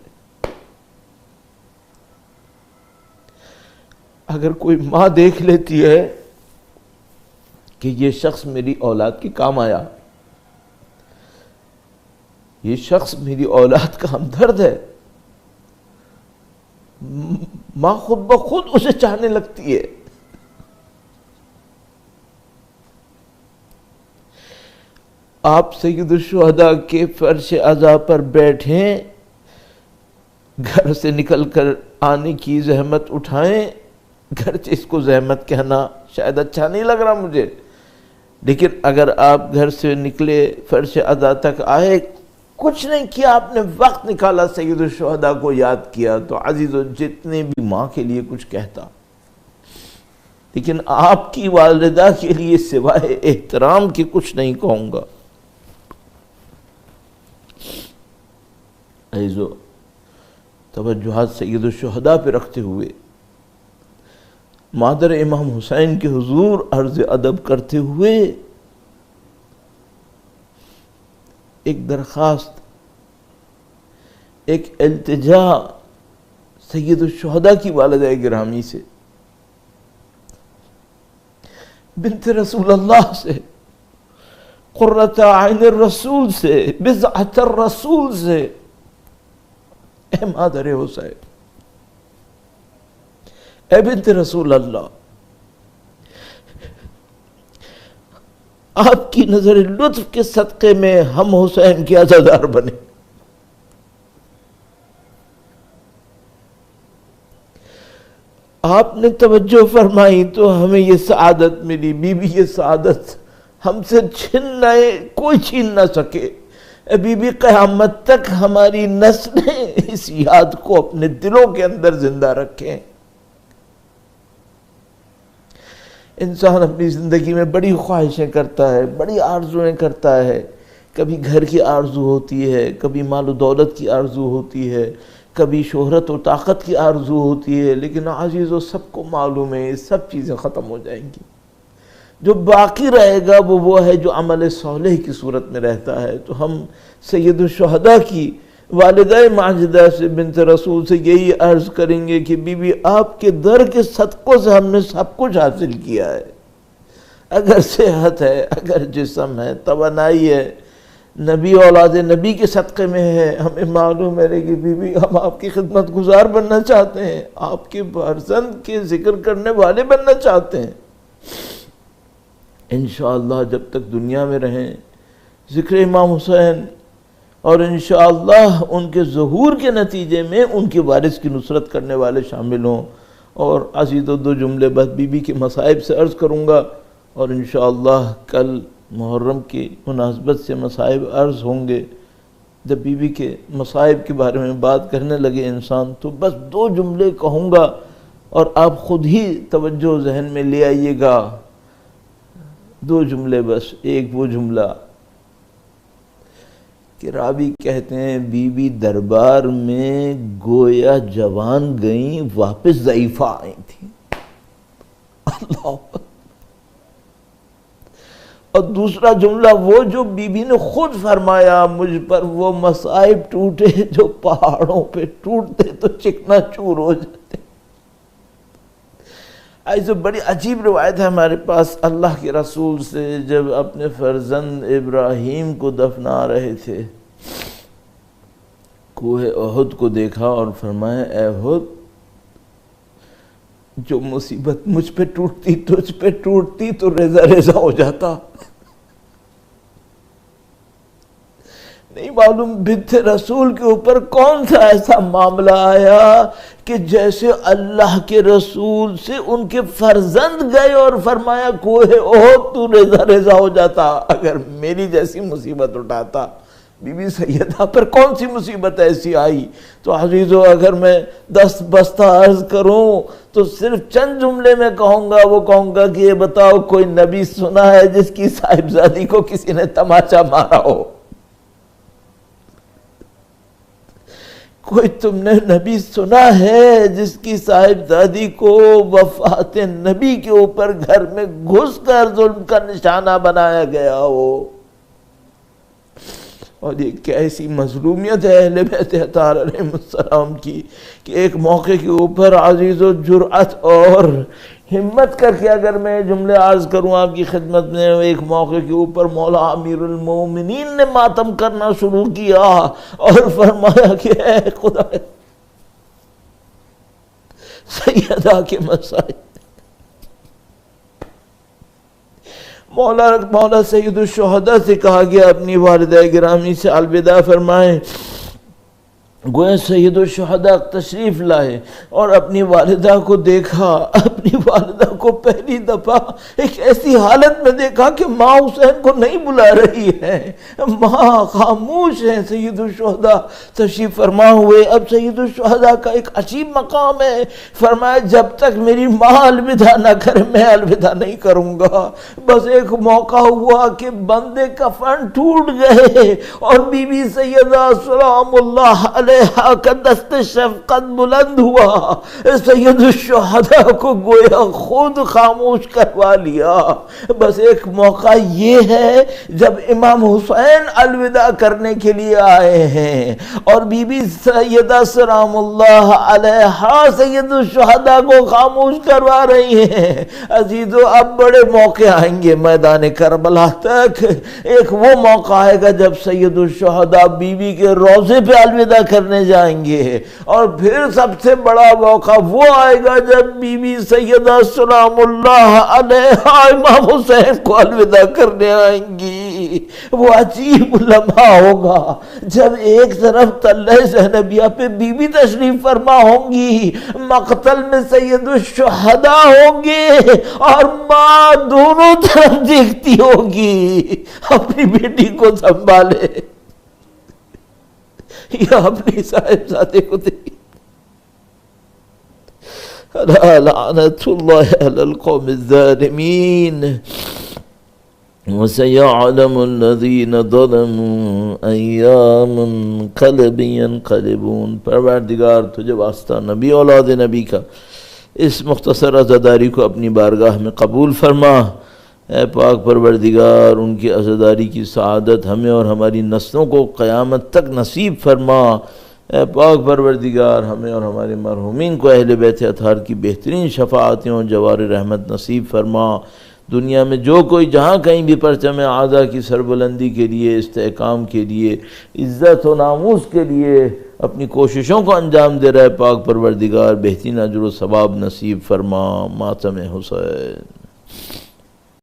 اگر کوئی ماں دیکھ لیتی ہے کہ یہ شخص میری اولاد کے کام آیا، یہ شخص میری اولاد کا ہمدرد ہے، ماں خود بخود اسے چاہنے لگتی ہے۔ آپ سید الشہداء کے فرش عزا پر بیٹھیں، گھر سے نکل کر آنے کی زحمت اٹھائیں، گرچہ اس کو زحمت کہنا شاید اچھا نہیں لگ رہا مجھے، لیکن اگر آپ گھر سے نکلے فرش عزا تک آئے، کچھ نہیں کیا، آپ نے وقت نکالا سید الشہداء کو یاد کیا، تو عزیزو جتنے بھی ماں کے لیے کچھ کہتا، لیکن آپ کی والدہ کے لیے سوائے احترام کے کچھ نہیں کہوں گا۔ عزیزو توجہات سید الشہداء پہ رکھتے ہوئے مادر امام حسین کے حضور عرض ادب کرتے ہوئے ایک درخواست، ایک التجا سید الشہداء کی والدہ گرامی سے، بنت رسول اللہ سے، قرۃ عین الرسول سے، بضعۃ الرسول سے، اے مادر حسین، اے بنت رسول اللہ، آپ کی نظر لطف کے صدقے میں ہم حسین کے عزادار بنے۔ آپ نے توجہ فرمائی تو ہمیں یہ سعادت ملی، بی بی یہ سعادت ہم سے کوئی چھین نہ سکے۔ اے بی بی قیامت تک ہماری نسلیں اس یاد کو اپنے دلوں کے اندر زندہ رکھیں۔ انسان اپنی زندگی میں بڑی خواہشیں کرتا ہے، بڑی آرزویں کرتا ہے، کبھی گھر کی آرزو ہوتی ہے، کبھی مال و دولت کی آرزو ہوتی ہے، کبھی شہرت و طاقت کی آرزو ہوتی ہے، لیکن عزیزو سب کو معلوم ہے یہ سب چیزیں ختم ہو جائیں گی، جو باقی رہے گا وہ ہے جو عمل صالح کی صورت میں رہتا ہے۔ تو ہم سید الشہداء کی والدہ ماجدہ سے، بنت رسول سے یہی عرض کریں گے کہ بی بی آپ کے در کے صدقوں سے ہم نے سب کچھ حاصل کیا ہے، اگر صحت ہے، اگر جسم ہے، توانائی ہے، نبی اولاد نبی کے صدقے میں ہے، ہمیں معلوم ہے کہ بی بی ہم آپ کی خدمت گزار بننا چاہتے ہیں، آپ کے فرزند کے ذکر کرنے والے بننا چاہتے ہیں۔ انشاءاللہ جب تک دنیا میں رہیں ذکر امام حسین، اور انشاءاللہ ان کے ظہور کے نتیجے میں ان کے وارث کی نصرت کرنے والے شامل ہوں۔ اور عزیزو دو جملے بس بی بی کے مصائب سے عرض کروں گا، اور انشاءاللہ کل محرم کی مناسبت سے مصائب عرض ہوں گے۔ جب بی بی کے مصائب کے بارے میں بات کرنے لگے انسان تو بس دو جملے کہوں گا، اور آپ خود ہی توجہ ذہن میں لے آئیے گا۔ دو جملے بس، ایک وہ جملہ کہ راوی کہتے ہیں بی بی دربار میں گویا جوان گئیں، واپس ضعیفہ آئی تھیں۔ اللہ، اور دوسرا جملہ وہ جو بی بی نے خود فرمایا، مجھ پر وہ مصائب ٹوٹے جو پہاڑوں پہ ٹوٹتے تو چکنا چور ہو جاتے۔ ایسے بڑی عجیب روایت ہے ہمارے پاس اللہ کے رسول سے، جب اپنے فرزند ابراہیم کو دفنا رہے تھے، کوہ احد کو دیکھا اور فرمایا اے احد، جو مصیبت مجھ پہ ٹوٹتی تجھ پہ ٹوٹتی تو ریزہ ریزہ ہو جاتا۔ نہیں معلوم بنت رسول کے اوپر کون سا ایسا معاملہ آیا کہ جیسے اللہ کے رسول سے ان کے فرزند گئے اور فرمایا کوہ احد تو ریزہ ریزہ ہو جاتا اگر میری جیسی مصیبت اٹھاتا۔ بی بی سیدہ پر کون سی مصیبت ایسی آئی؟ تو عزیزو اگر میں دست بستہ عرض کروں تو صرف چند جملے میں کہوں گا، وہ کہوں گا کہ یہ بتاؤ کوئی نبی سنا ہے جس کی صاحبزادی کو کسی نے تماچا مارا ہو؟ کوئی تم نے نبی سنا ہے جس کی صاحبزادی کو وفات نبی کے اوپر گھر میں گھس کر ظلم کا نشانہ بنایا گیا ہو؟ اور یہ کیسی مظلومیت ہے اہل بیت اطہار علیہ السلام کی کہ ایک موقع کے اوپر عزیز و جرأت اور ہمت کر کے اگر میں جملے عرض کروں آپ کی خدمت میں، ایک موقع کے اوپر مولا امیر المومنین نے ماتم کرنا شروع کیا اور فرمایا کہ اے خدا سیدہ کے مسائل، مولا سید الشہداء سے کہا گیا اپنی والدہ گرامی سے الوداع فرمائیں۔ گویا سید الشہداء تشریف لائے اور اپنی والدہ کو دیکھا، اپنی والدہ کو پہلی دفعہ ایک ایسی حالت میں دیکھا کہ ماں حسین کو نہیں بلا رہی ہے، ماں خاموش ہے۔ سید الشہداء تشریف فرما ہوئے۔ اب سید الشہداء کا ایک عجیب مقام ہے، فرمایا جب تک میری ماں الوداع نہ کرے میں الوداع نہیں کروں گا۔ بس ایک موقع ہوا کہ بندے کفن ٹوٹ گئے اور بی بی سیدہ سلام اللہ علیہ کا دست شفقت بلند ہوا، سید الشہداء کو گویا خود خاموش کروا لیا۔ بس ایک موقع یہ ہے جب امام حسین الوداع کرنے کے لیے آئے ہیں اور بی بی سیدہ سلام اللہ علیہا سید الشہداء کو خاموش کروا رہی ہیں۔ عزیزو اب بڑے موقع آئیں گے میدان کربلا تک، ایک وہ موقع آئے گا جب سید الشہداء بی بی کے روضے پہ الوداع کرنے جائیں گے، اور پھر سب سے بڑا موقع وہ آئے گا جب بی بی سیدہ سلام اللہ علیہا امام حسین کو الوداع کرنے آئیں گی۔ وہ عجیب لمحہ ہوگا جب ایک طرف تلہ زینبیہ پہ بی بی تشریف فرما ہوں گی، مقتل میں سید الشہداء ہوں گے اور ماں دونوں طرف دیکھتی ہوگی، اپنی بیٹی کو سنبھالے یا اپنی صاحبزادے کو دیکھ۔ لعنت اللہ علی القوم الظالمین وسيعلم الذين ظلموا أي منقلب ينقلبون۔ پروردگار تجھے واسطہ نبی اولاد نبی کا اس مختصر عزاداری کو اپنی بارگاہ میں قبول فرما۔ اے پاک پروردگار ان کی عزاداری کی سعادت ہمیں اور ہماری نسلوں کو قیامت تک نصیب فرما۔ اے پاک پروردگار ہمیں اور ہمارے مرحومین کو اہل بیت اطہار کی بہترین شفاعتیں اور جوار رحمت نصیب فرما۔ دنیا میں جو کوئی جہاں کہیں بھی پرچم اعلیٰ کی سربلندی کے لیے، استحکام کے لیے، عزت و ناموس کے لیے اپنی کوششوں کو انجام دے رہا ہے، پاک پروردگار بہترین اجر و ثواب نصیب فرما۔ ماتم حسین۔